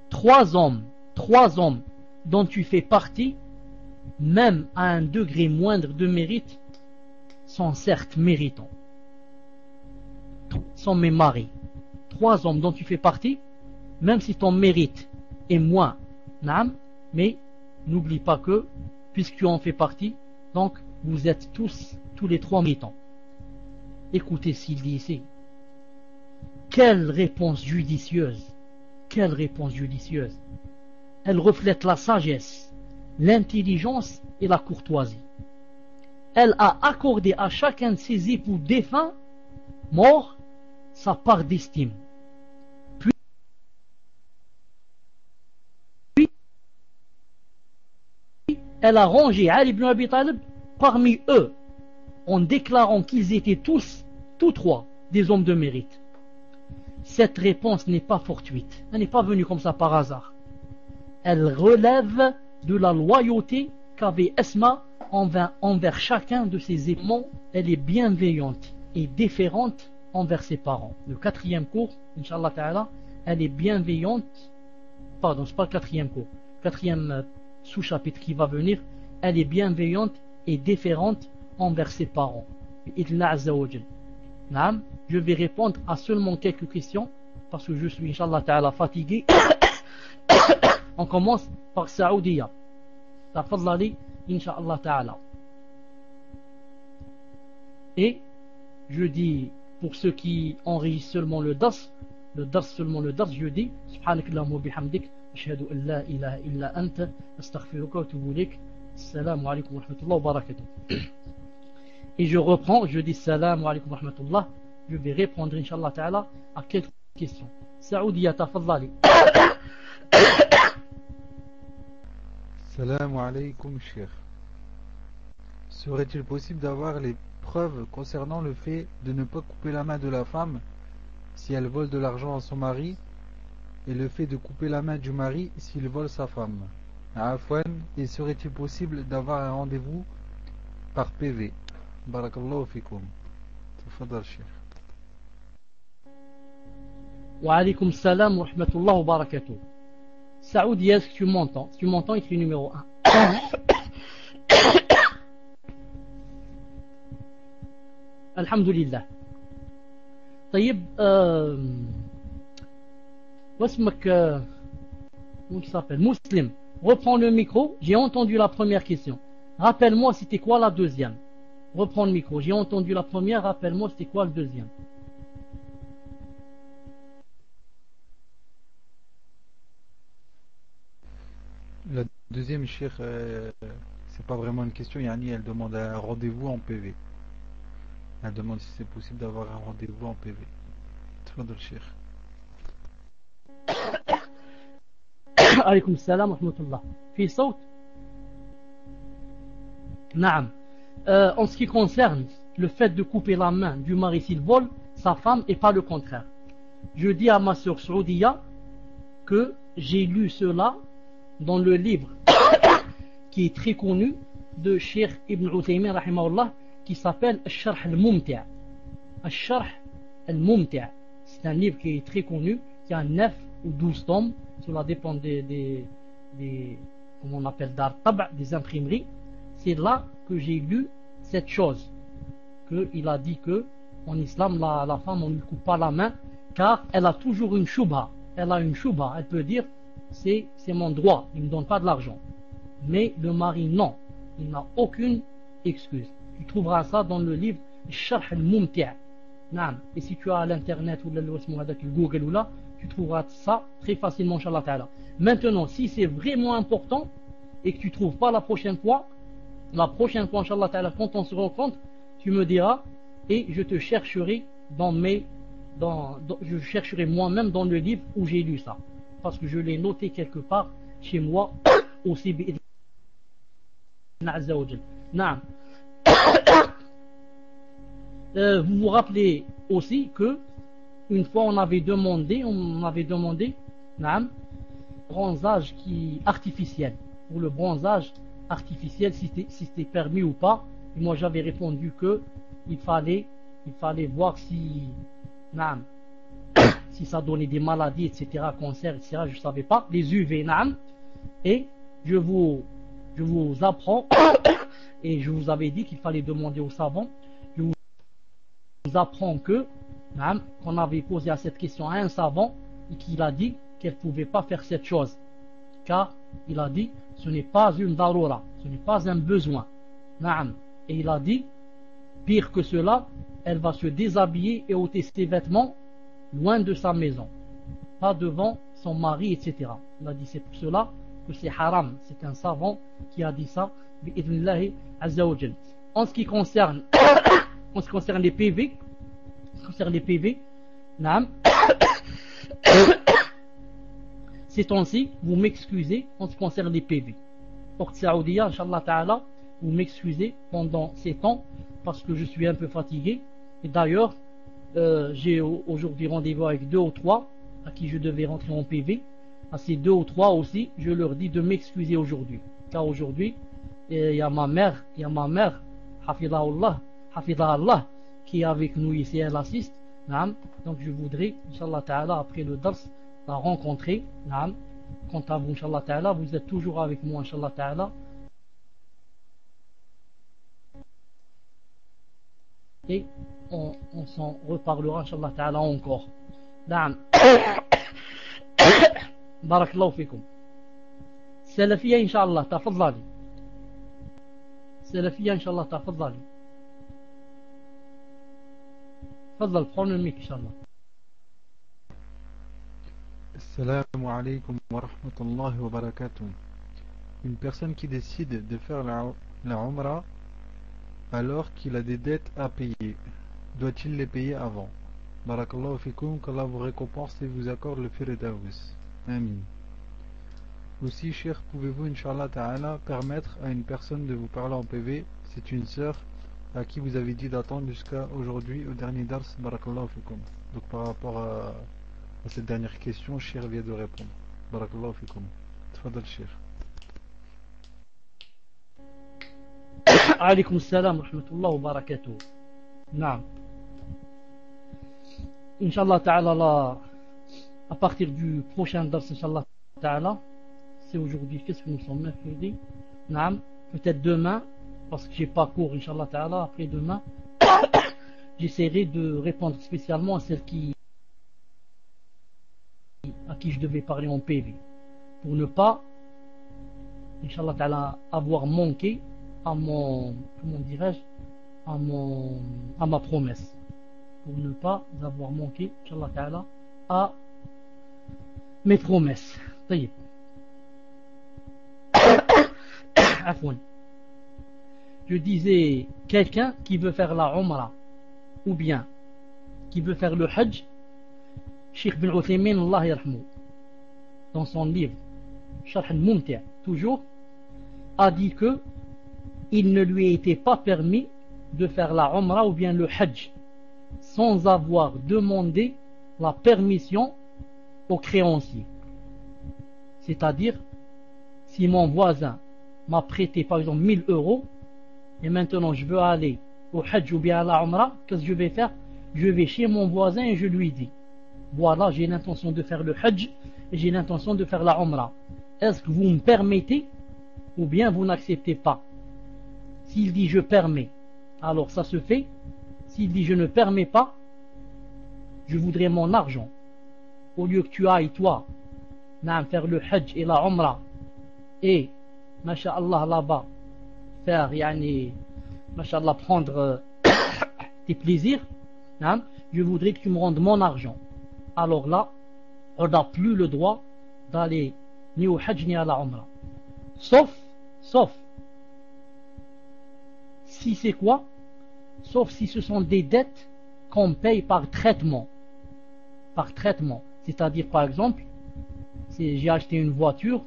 trois hommes dont tu fais partie, même à un degré moindre de mérite, sont certes méritants. Sont mes maris. Trois hommes dont tu fais partie, même si ton mérite est moins, mais n'oublie pas que, puisque tu en fais partie, donc vous êtes tous les trois méritants. Écoutez ce qu'il dit ici. Quelle réponse judicieuse! Quelle réponse judicieuse! Elle reflète la sagesse, l'intelligence et la courtoisie. Elle a accordé à chacun de ses époux défunts, morts, sa part d'estime. Puis elle a rangé Ali ibn Abi Talib parmi eux, en déclarant qu'ils étaient tous trois, des hommes de mérite. Cette réponse n'est pas fortuite, elle n'est pas venue comme ça par hasard. Elle relève de la loyauté qu'avait Asma envers chacun de ses époux. Elle est bienveillante et déférente envers ses parents. Le quatrième cours, Inch'Allah Ta'ala, elle est bienveillante, pardon, c'est pas le quatrième cours, quatrième sous-chapitre qui va venir, elle est bienveillante et déférente envers ses parents. Je vais répondre à seulement quelques questions parce que je suis, Inch'Allah Ta'ala, fatigué. On commence par Saoudia. Tafadlali, Inch'Allah Ta'ala. Et je dis, pour ceux qui enregistrent seulement le dars, je dis Subhanakallahumma wa bihamdik, ashhadu an la ilaha illa anta, astaghfiruka wa atubu ilayk. Assalamu alaykum wa rahmatullahi wa barakatuh. Et je reprends, je dis Assalamu alaykum wa rahmatullah. Je vais répondre, Inch'Allah Ta'ala, à quelques questions. Saoudia, tafadlali. Salam alaykoum, Cheikh. Serait-il possible d'avoir les preuves concernant le fait de ne pas couper la main de la femme si elle vole de l'argent à son mari et le fait de couper la main du mari s'il vole sa femme? Afwan, et serait-il possible d'avoir un rendez-vous par PV? Barakallahu fikoum. Tafadal, Cheikh. Wa alaykoum salam wa rahmatullah wa barakatuh. Saoudi, est-ce que tu m'entends? Si tu m'entends, écris numéro 1. Alhamdulillah. طيب واسمك comment il s'appelle? Muslim. Reprends le micro. J'ai entendu la première question. Rappelle-moi c'était quoi la deuxième. Reprends le micro. J'ai entendu la première. Rappelle-moi c'était quoi le deuxième. La deuxième, Cheikh, c'est pas vraiment une question. Yani, elle demande un rendez-vous en PV. Elle demande si c'est possible d'avoir un rendez-vous en PV. Tfadal, Cheikh. Alaykoum salam wa rahmatullah. Fi saut? Naam. En ce qui concerne le fait de couper la main du mari s'il vole sa femme et pas le contraire. Je dis à ma sœur Saoudia que j'ai lu cela dans le livre qui est très connu de Cheikh Ibn Uthaymin rahimahullah, qui s'appelle Al-Sharh al-Mumti'. Al-Sharh al-Mumti'. C'est un livre qui est très connu, qui a 9 ou 12 tomes, cela dépend des comment on appelle, des imprimeries. C'est là que j'ai lu cette chose, qu'il a dit que en islam, la femme, on ne lui coupe pas la main, car elle a toujours une shubha. Elle a une shubha, elle peut dire c'est mon droit, il ne me donne pas de l'argent. Mais le mari, non, il n'a aucune excuse. Tu trouveras ça dans le livre Sharh al-Mumti'. Et si tu as l'internet ou le Google ou là, tu trouveras ça très facilement, Inch'Allah Ta'ala. Maintenant, si c'est vraiment important et que tu ne trouves pas la prochaine fois, Inch'Allah Ta'ala, quand on se rencontre, tu me diras et je te chercherai je chercherai moi-même dans le livre où j'ai lu ça. Parce que je l'ai noté quelque part chez moi aussi. Vous vous rappelez aussi que une fois on avait demandé bronzage artificiel, pour le bronzage artificiel si c'était permis ou pas. Et moi j'avais répondu que il fallait voir si ça donnait des maladies, etc., cancer, etc., je ne savais pas, les UV, et je vous apprends, et je vous avais dit qu'il fallait demander au savant, je vous apprends qu'on avait posé à cette question à un savant, et qu'il a dit qu'elle ne pouvait pas faire cette chose, car il a dit, ce n'est pas une darura, ce n'est pas un besoin, et il a dit, pire que cela, elle va se déshabiller et ôter ses vêtements loin de sa maison, pas devant son mari, etc. Il a dit c'est pour cela que c'est haram. C'est un savant qui a dit ça. En ce qui concerne les PV, ces temps-ci, vous m'excusez en ce qui concerne les PV. Porte Saoudia, Inch'Allah Ta'ala, vous m'excusez pendant ces temps parce que je suis un peu fatigué. Et d'ailleurs, j'ai aujourd'hui rendez-vous avec 2 ou 3 à qui je devais rentrer en PV. À ces 2 ou 3 aussi, je leur dis de m'excuser aujourd'hui. Car aujourd'hui, il y a ma mère, Hafidahullah, Hafidahullah, qui est avec nous ici, elle assiste. Naam. Donc je voudrais, Inch'Allah Ta'ala, après le dars, la rencontrer. Naam. Quant à vous, Inch'Allah Ta'ala, vous êtes toujours avec moi, Inch'Allah Ta'ala. Et on s'en reparlera, Inch'Allah Ta'ala, encore. Naam. Barakallahu fikum. Salafiyya, Inch'Allah, tafadhali. Salafiyya, Inch'Allah, tafadhali. Fadhal, prends le mic, Inch'Allah. Assalamu alaikum wa rahmatullahi wa barakatuh. Une personne qui décide de faire la Umrah alors qu'il a des dettes à payer, doit-il les payer avant? Barakallahu fikum, qu'Allah vous récompense et vous accorde le Firdaus. Amin. Aussi, cher, pouvez-vous, Inch'Allah Ta'ala, permettre à une personne de vous parler en PV? C'est une sœur à qui vous avez dit d'attendre jusqu'à aujourd'hui au dernier dars. Barakallahu fikum. Donc par rapport à cette dernière question, cher vient de répondre. Barakallahu fikum. Tfadal, cher. Alaykoum salam wa rahmatullah wa barakatuh. Naam. Inch'Allah Ta'ala, là, à partir du prochain dars, Inch'Allah Ta'ala, c'est aujourd'hui, qu'est-ce que nous sommes, mercredi? Naam. Peut-être demain, parce que j'ai pas cours, Inch'Allah Ta'ala, après demain, j'essaierai de répondre spécialement à celle à qui je devais parler en PV, pour ne pas, Inch'Allah Ta'ala, avoir manqué à mon, comment dirais-je, à ma promesse, pour ne pas avoir manqué, Inch'Allah Ta'ala, à mes promesses. Taïb. Afouane. Je disais, quelqu'un qui veut faire la Umrah ou bien qui veut faire le Hajj, Cheikh bin Uthaymin, Allah yarhamou, dans son livre Sharh al-Mumti', toujours, a dit que il ne lui était pas permis de faire la Umrah ou bien le Hajj sans avoir demandé la permission au créancier. C'est-à-dire, si mon voisin m'a prêté par exemple 1000 euros et maintenant je veux aller au Hajj ou bien à la Umrah, qu'est-ce que je vais faire? Je vais chez mon voisin et je lui dis, voilà, j'ai l'intention de faire le Hajj et j'ai l'intention de faire la Umrah. Est-ce que vous me permettez ou bien vous n'acceptez pas? S'il dit je permets, alors ça se fait. S'il dit je ne permets pas, je voudrais mon argent. Au lieu que tu ailles toi faire le Hajj et la Umrah et masha'Allah là-bas faire masha'Allah prendre tes plaisirs, je voudrais que tu me rendes mon argent. Alors là, on n'a plus le droit d'aller ni au Hajj ni à la Umrah. Sauf si c'est quoi? Sauf si ce sont des dettes qu'on paye par traitement. Par traitement. C'est-à-dire, par exemple, j'ai acheté une voiture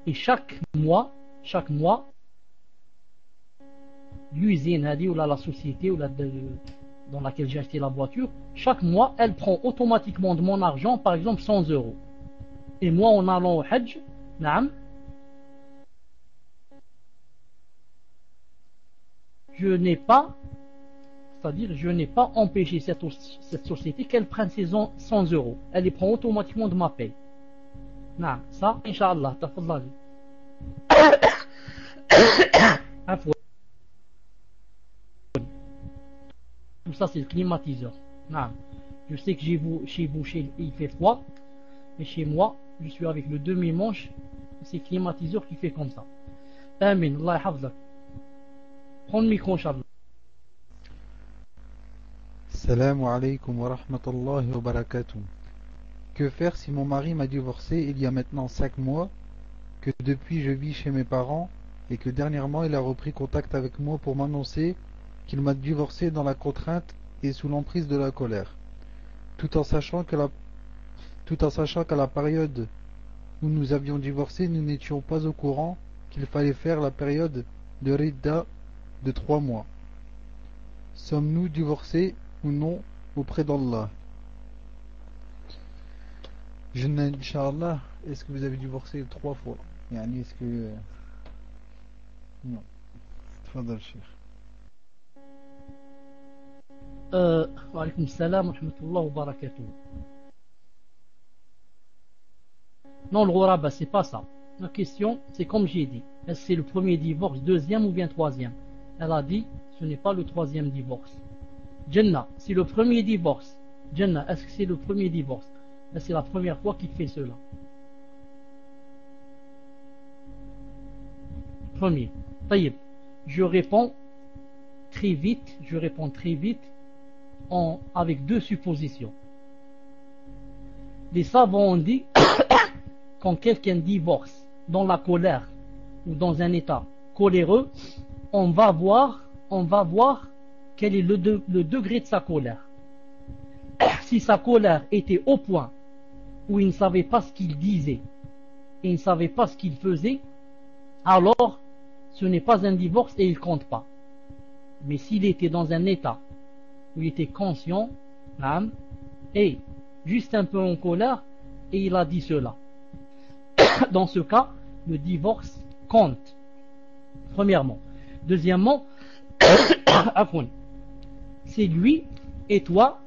et chaque mois, l'usine, ou la société dans laquelle j'ai acheté la voiture, chaque mois, elle prend automatiquement de mon argent, par exemple 100 euros. Et moi, en allant au Hajj, je n'ai pas empêché cette société qu'elle prenne ses 100 euros. Elle les prend automatiquement de ma paye. Ça, Inch'Allah, tafadhali. Tout ça, c'est le climatiseur. Je sais que chez vous, il fait froid, mais chez moi, je suis avec le demi-manche. C'est le climatiseur qui fait comme ça. Amin, Allah yahfazak. Prends le micro, Inch'Allah. Assalamu alaikum wa rahmatullahi wa barakatuh. Que faire si mon mari m'a divorcé il y a maintenant 5 mois, que depuis je vis chez mes parents et que dernièrement il a repris contact avec moi pour m'annoncer qu'il m'a divorcé dans la contrainte et sous l'emprise de la colère, tout en sachant qu'à la période où nous avions divorcé, nous n'étions pas au courant qu'il fallait faire la période de Ridda de 3 mois. Sommes-nous divorcés ou non auprès d'Allah? Jeune Inch'Allah, est-ce que vous avez divorcé 3 fois? Yani, est-ce que... Non. Tfadal, Cheikh. Wa alaykoum salam wa rahmatullah wa barakatuh. Non, le ghuraba, c'est pas ça. La question, c'est comme j'ai dit. Est-ce que c'est le premier divorce, deuxième ou bien troisième? Elle a dit, ce n'est pas le troisième divorce. Jannah, c'est le premier divorce. Jannah, est-ce que c'est le premier divorce? Est-ce que c'est la première fois qu'il fait cela? Premier. Taïb. Je réponds très vite avec 2 suppositions. Les savants ont dit quand quelqu'un divorce dans la colère ou dans un état coléreux, on va voir quel est le degré de sa colère. Si sa colère était au point où il ne savait pas ce qu'il disait et il ne savait pas ce qu'il faisait, alors ce n'est pas un divorce et il ne compte pas. Mais s'il était dans un état où il était conscient et juste un peu en colère et il a dit cela, dans ce cas, le divorce compte. Premièrement. Deuxièmement, c'est lui et toi,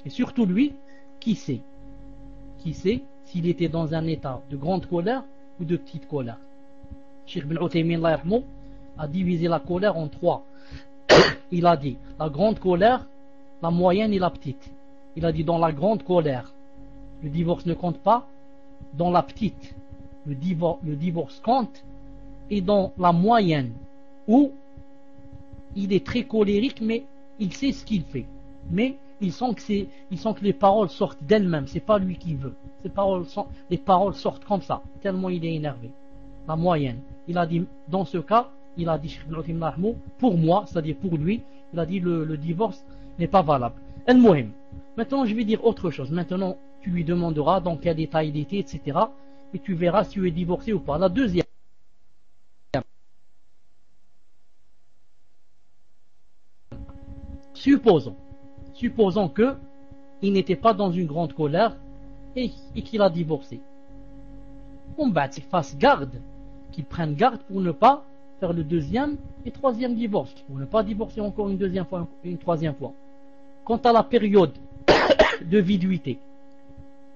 et surtout lui, qui sait s'il était dans un état de grande colère ou de petite colère. Cheikh Ibn Uthaymin a divisé la colère en 3. Il a dit la grande colère, la moyenne et la petite. Il a dit dans la grande colère, le divorce ne compte pas. Dans la petite, le divorce compte. Et dans la moyenne, où il est très colérique, mais il sait ce qu'il fait. Mais il sent que les paroles sortent d'elles-mêmes. C'est pas lui qui veut. Les paroles sortent comme ça, tellement il est énervé. La moyenne. Il a dit, dans ce cas, il a dit, pour moi, c'est-à-dire pour lui, il a dit le divorce n'est pas valable. El-Mohim. Maintenant, je vais dire autre chose. Maintenant, tu lui demanderas dans quel état il était, etc. Et tu verras si tu es divorcé ou pas. La deuxième. Supposons que il n'était pas dans une grande colère et qu'il a divorcé. On va qu'il fasse garde, qu'il prenne garde pour ne pas faire le deuxième et troisième divorce, pour ne pas divorcer encore une deuxième fois, une troisième fois. Quant à la période de viduité,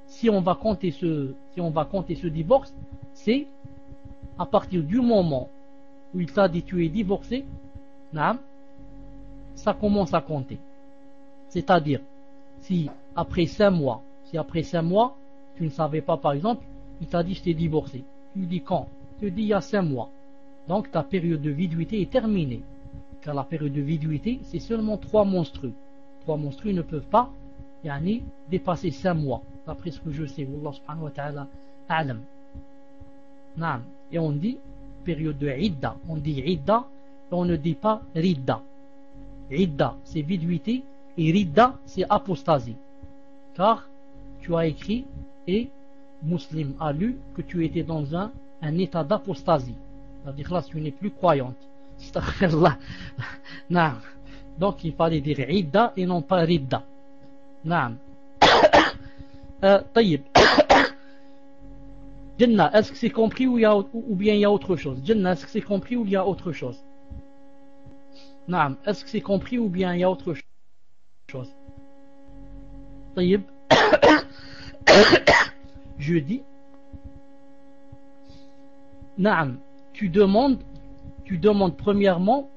si on va compter ce divorce, c'est à partir du moment où il t'a dit tu es divorcé, ça commence à compter. C'est-à-dire, si après 5 mois, tu ne savais pas, par exemple, il t'a dit je t'ai divorcé. Tu lui dis quand? Tu lui dis il y a 5 mois. Donc ta période de viduité est terminée. Car la période de viduité, c'est seulement 3 menstrues. 3 menstrues ne peuvent pas dépasser 5 mois. D'après ce que je sais, Wallah subhanahu wa ta'ala a'lam. Et on dit période de idda. On dit idda et on ne dit pas ridda. Idda, c'est viduité, et ridda, c'est apostasie. Car tu as écrit et Muslim a lu que tu étais dans un état d'apostasie. C'est-à-dire là, tu n'es plus croyante. Donc il fallait dire idda et non pas ridda. Taïb. Jannah, est-ce que c'est compris ou bien il y a autre chose? Jannah, est-ce que c'est compris ou il y a autre chose? Est-ce que c'est compris ou bien il y a autre chose? Taïb. Je dis tu demandes premièrement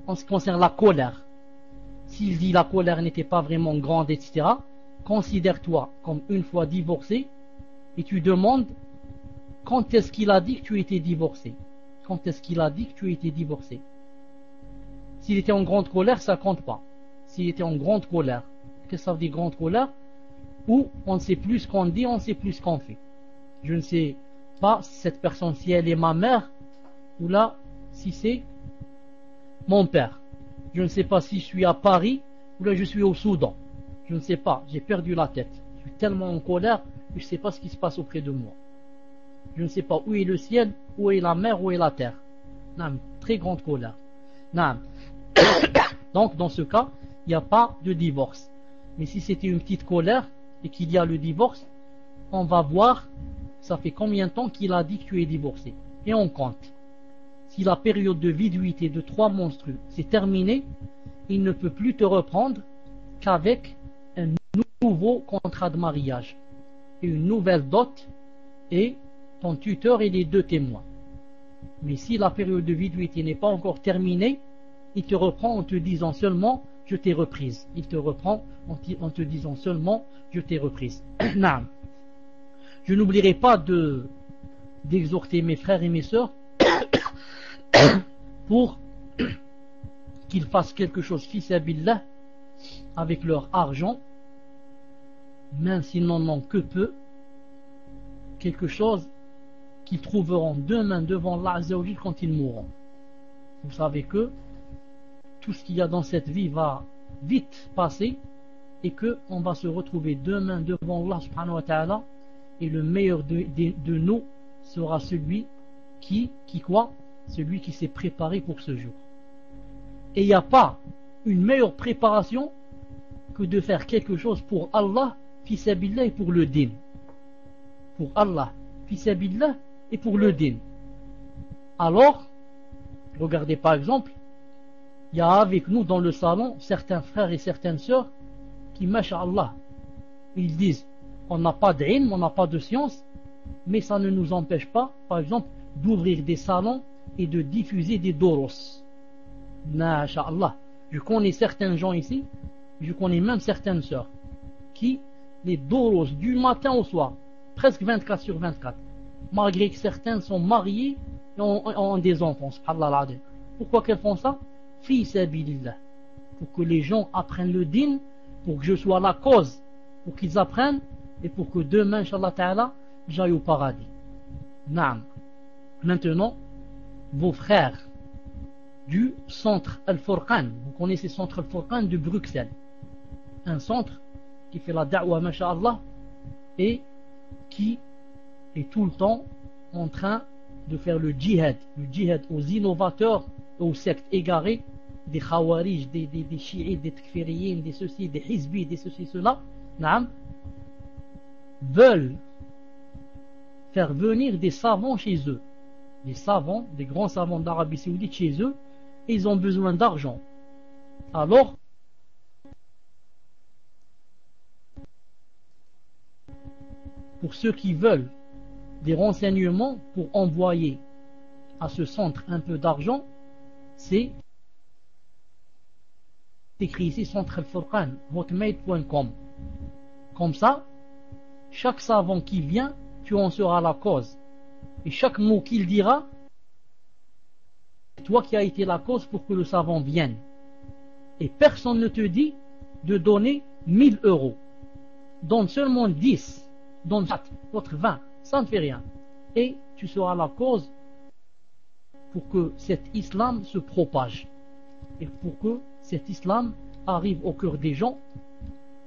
en ce qui concerne la colère. S'il dit la colère n'était pas vraiment grande, etc., considère-toi comme une fois divorcé et tu demandes quand est-ce qu'il a dit que tu étais divorcé. Quand est-ce qu'il a dit que tu étais divorcé? S'il était en grande colère, ça compte pas. S'il était en grande colère, qu'est-ce que ça veut dire grande colère? Où on ne sait plus ce qu'on dit, on ne sait plus ce qu'on fait. Je ne sais pas si cette personne, si elle est ma mère, ou là, si c'est mon père. Je ne sais pas si je suis à Paris, ou là je suis au Soudan. Je ne sais pas, j'ai perdu la tête. Je suis tellement en colère que je ne sais pas ce qui se passe auprès de moi. Je ne sais pas où est le ciel, où est la mer, où est la terre. Naam, très grande colère. Naam. Donc dans ce cas, il n'y a pas de divorce. Mais si c'était une petite colère et qu'il y a le divorce, on va voir ça fait combien de temps qu'il a dit que tu es divorcé. Et on compte. Si la période de viduité de 3 menstrues s'est terminée, il ne peut plus te reprendre qu'avec un nouveau contrat de mariage et une nouvelle dot et ton tuteur et les 2 témoins. Mais si la période de viduité n'est pas encore terminée, il te reprend en te disant seulement je t'ai reprise. Il te reprend en te disant seulement je t'ai reprise. Je n'oublierai pas d'exhorter mes frères et mes sœurs pour qu'ils fassent quelque chose fisabilillah avec leur argent, même s'ils n'en ont que peu, quelque chose qu'ils trouveront demain devant Allah Azza wa Jal quand ils mourront. Vous savez que tout ce qu'il y a dans cette vie va vite passer et qu'on va se retrouver demain devant Allah subhanahu wa ta'ala, et le meilleur de nous sera celui qui quoi? Celui qui s'est préparé pour ce jour. Et il n'y a pas une meilleure préparation que de faire quelque chose pour Allah, fisabilillah, et pour le din. Pour Allah, fisabilillah, et pour le din. Alors, regardez par exemple, il y a avec nous dans le salon certains frères et certaines sœurs qui, masha'Allah, ils disent on n'a pas d'ilm, on n'a pas de science, mais ça ne nous empêche pas, par exemple, d'ouvrir des salons et de diffuser des doros. Masha'Allah. Je connais certains gens ici, je connais même certaines sœurs, qui, les doros du matin au soir, presque 24 sur 24, malgré que certains sont mariés et ont des enfants, subhanallah. Pourquoi qu'elles font ça? Fi sabilillah. Pour que les gens apprennent le din, pour que je sois la cause, pour qu'ils apprennent, et pour que demain, Inch'Allah Ta'ala, j'aille au paradis. Naam. Maintenant, vos frères du centre Al-Furqan, vous connaissez le centre Al-Furqan de Bruxelles, un centre qui fait la da'wa, masha'Allah, et qui est tout le temps en train de faire le djihad aux innovateurs et aux sectes égarées, des khawarij, des chiites, des takfiriyin, des ceci, des hizbi, des ceci, cela, naam, veulent faire venir des savants chez eux, des savants, des grands savants d'Arabie Saoudite chez eux, et ils ont besoin d'argent. Alors, pour ceux qui veulent des renseignements pour envoyer à ce centre un peu d'argent, c'est écrit ici centre al-Furqan, hotmail.com. Comme ça, chaque savant qui vient, tu en seras la cause. Et chaque mot qu'il dira, c'est toi qui as été la cause pour que le savant vienne. Et personne ne te dit de donner 1000 euros. Donne seulement 10, donne 4, d'autres 20, ça ne fait rien. Et tu seras la cause pour que cet islam se propage. Et pour que cet islam arrive au cœur des gens.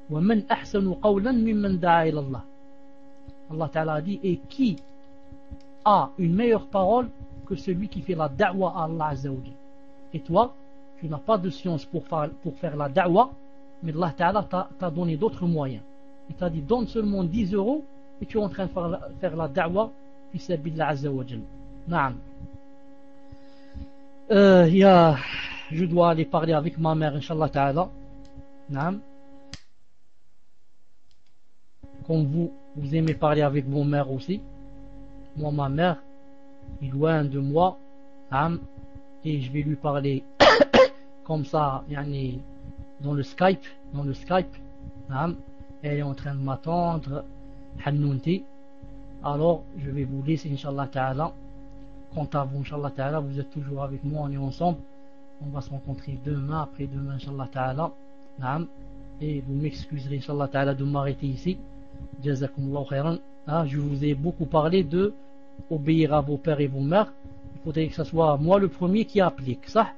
وَمَنْ أَحْسَنُ قَوْلًا مِمَّنْ دَعَا إِلَى اللَّهِ. Allah Ta'ala dit, et qui a une meilleure parole que celui qui fait la da'wa à Allah Azza wa Jal. Et toi, tu n'as pas de science pour faire la da'wa, mais Allah Ta'ala t'a donné d'autres moyens. Il t'a dit, donne seulement 10 euros et tu es en train de faire la da'wa fi sabilillah Azza wa Jal. Naam. Je dois aller parler avec ma mère, Inch'Allah Ta'ala. Naam. Comme vous aimez parler avec vos mères aussi. Moi, ma mère est loin de moi, et je vais lui parler comme ça, dans le Skype. Elle est en train de m'attendre, Hannounti. Alors, je vais vous laisser, Inch'Allah Ta'ala. Quant à vous, Inch'Allah Ta'ala, vous êtes toujours avec moi, on est ensemble. On va se rencontrer demain, après-demain, Inch'Allah Ta'ala. Et vous m'excuserez, Inch'Allah Ta'ala, de m'arrêter ici. Jazakumullahu khairan. Je vous ai beaucoup parlé de obéir à vos pères et vos mères. Il faudrait que ce soit moi le premier qui applique ça.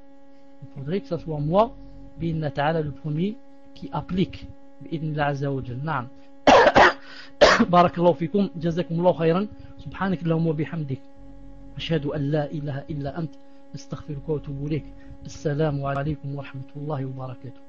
Il faudrait que ce soit moi, bi'inna ta'ala, le premier qui applique bi'inna azza wa jal. Naam. بارك الله فيكم جزاكم الله خيرا سبحانك اللهم وبحمدك أشهد أن لا إله إلا أنت استغفرك وأتوب إليك السلام عليكم ورحمة الله وبركاته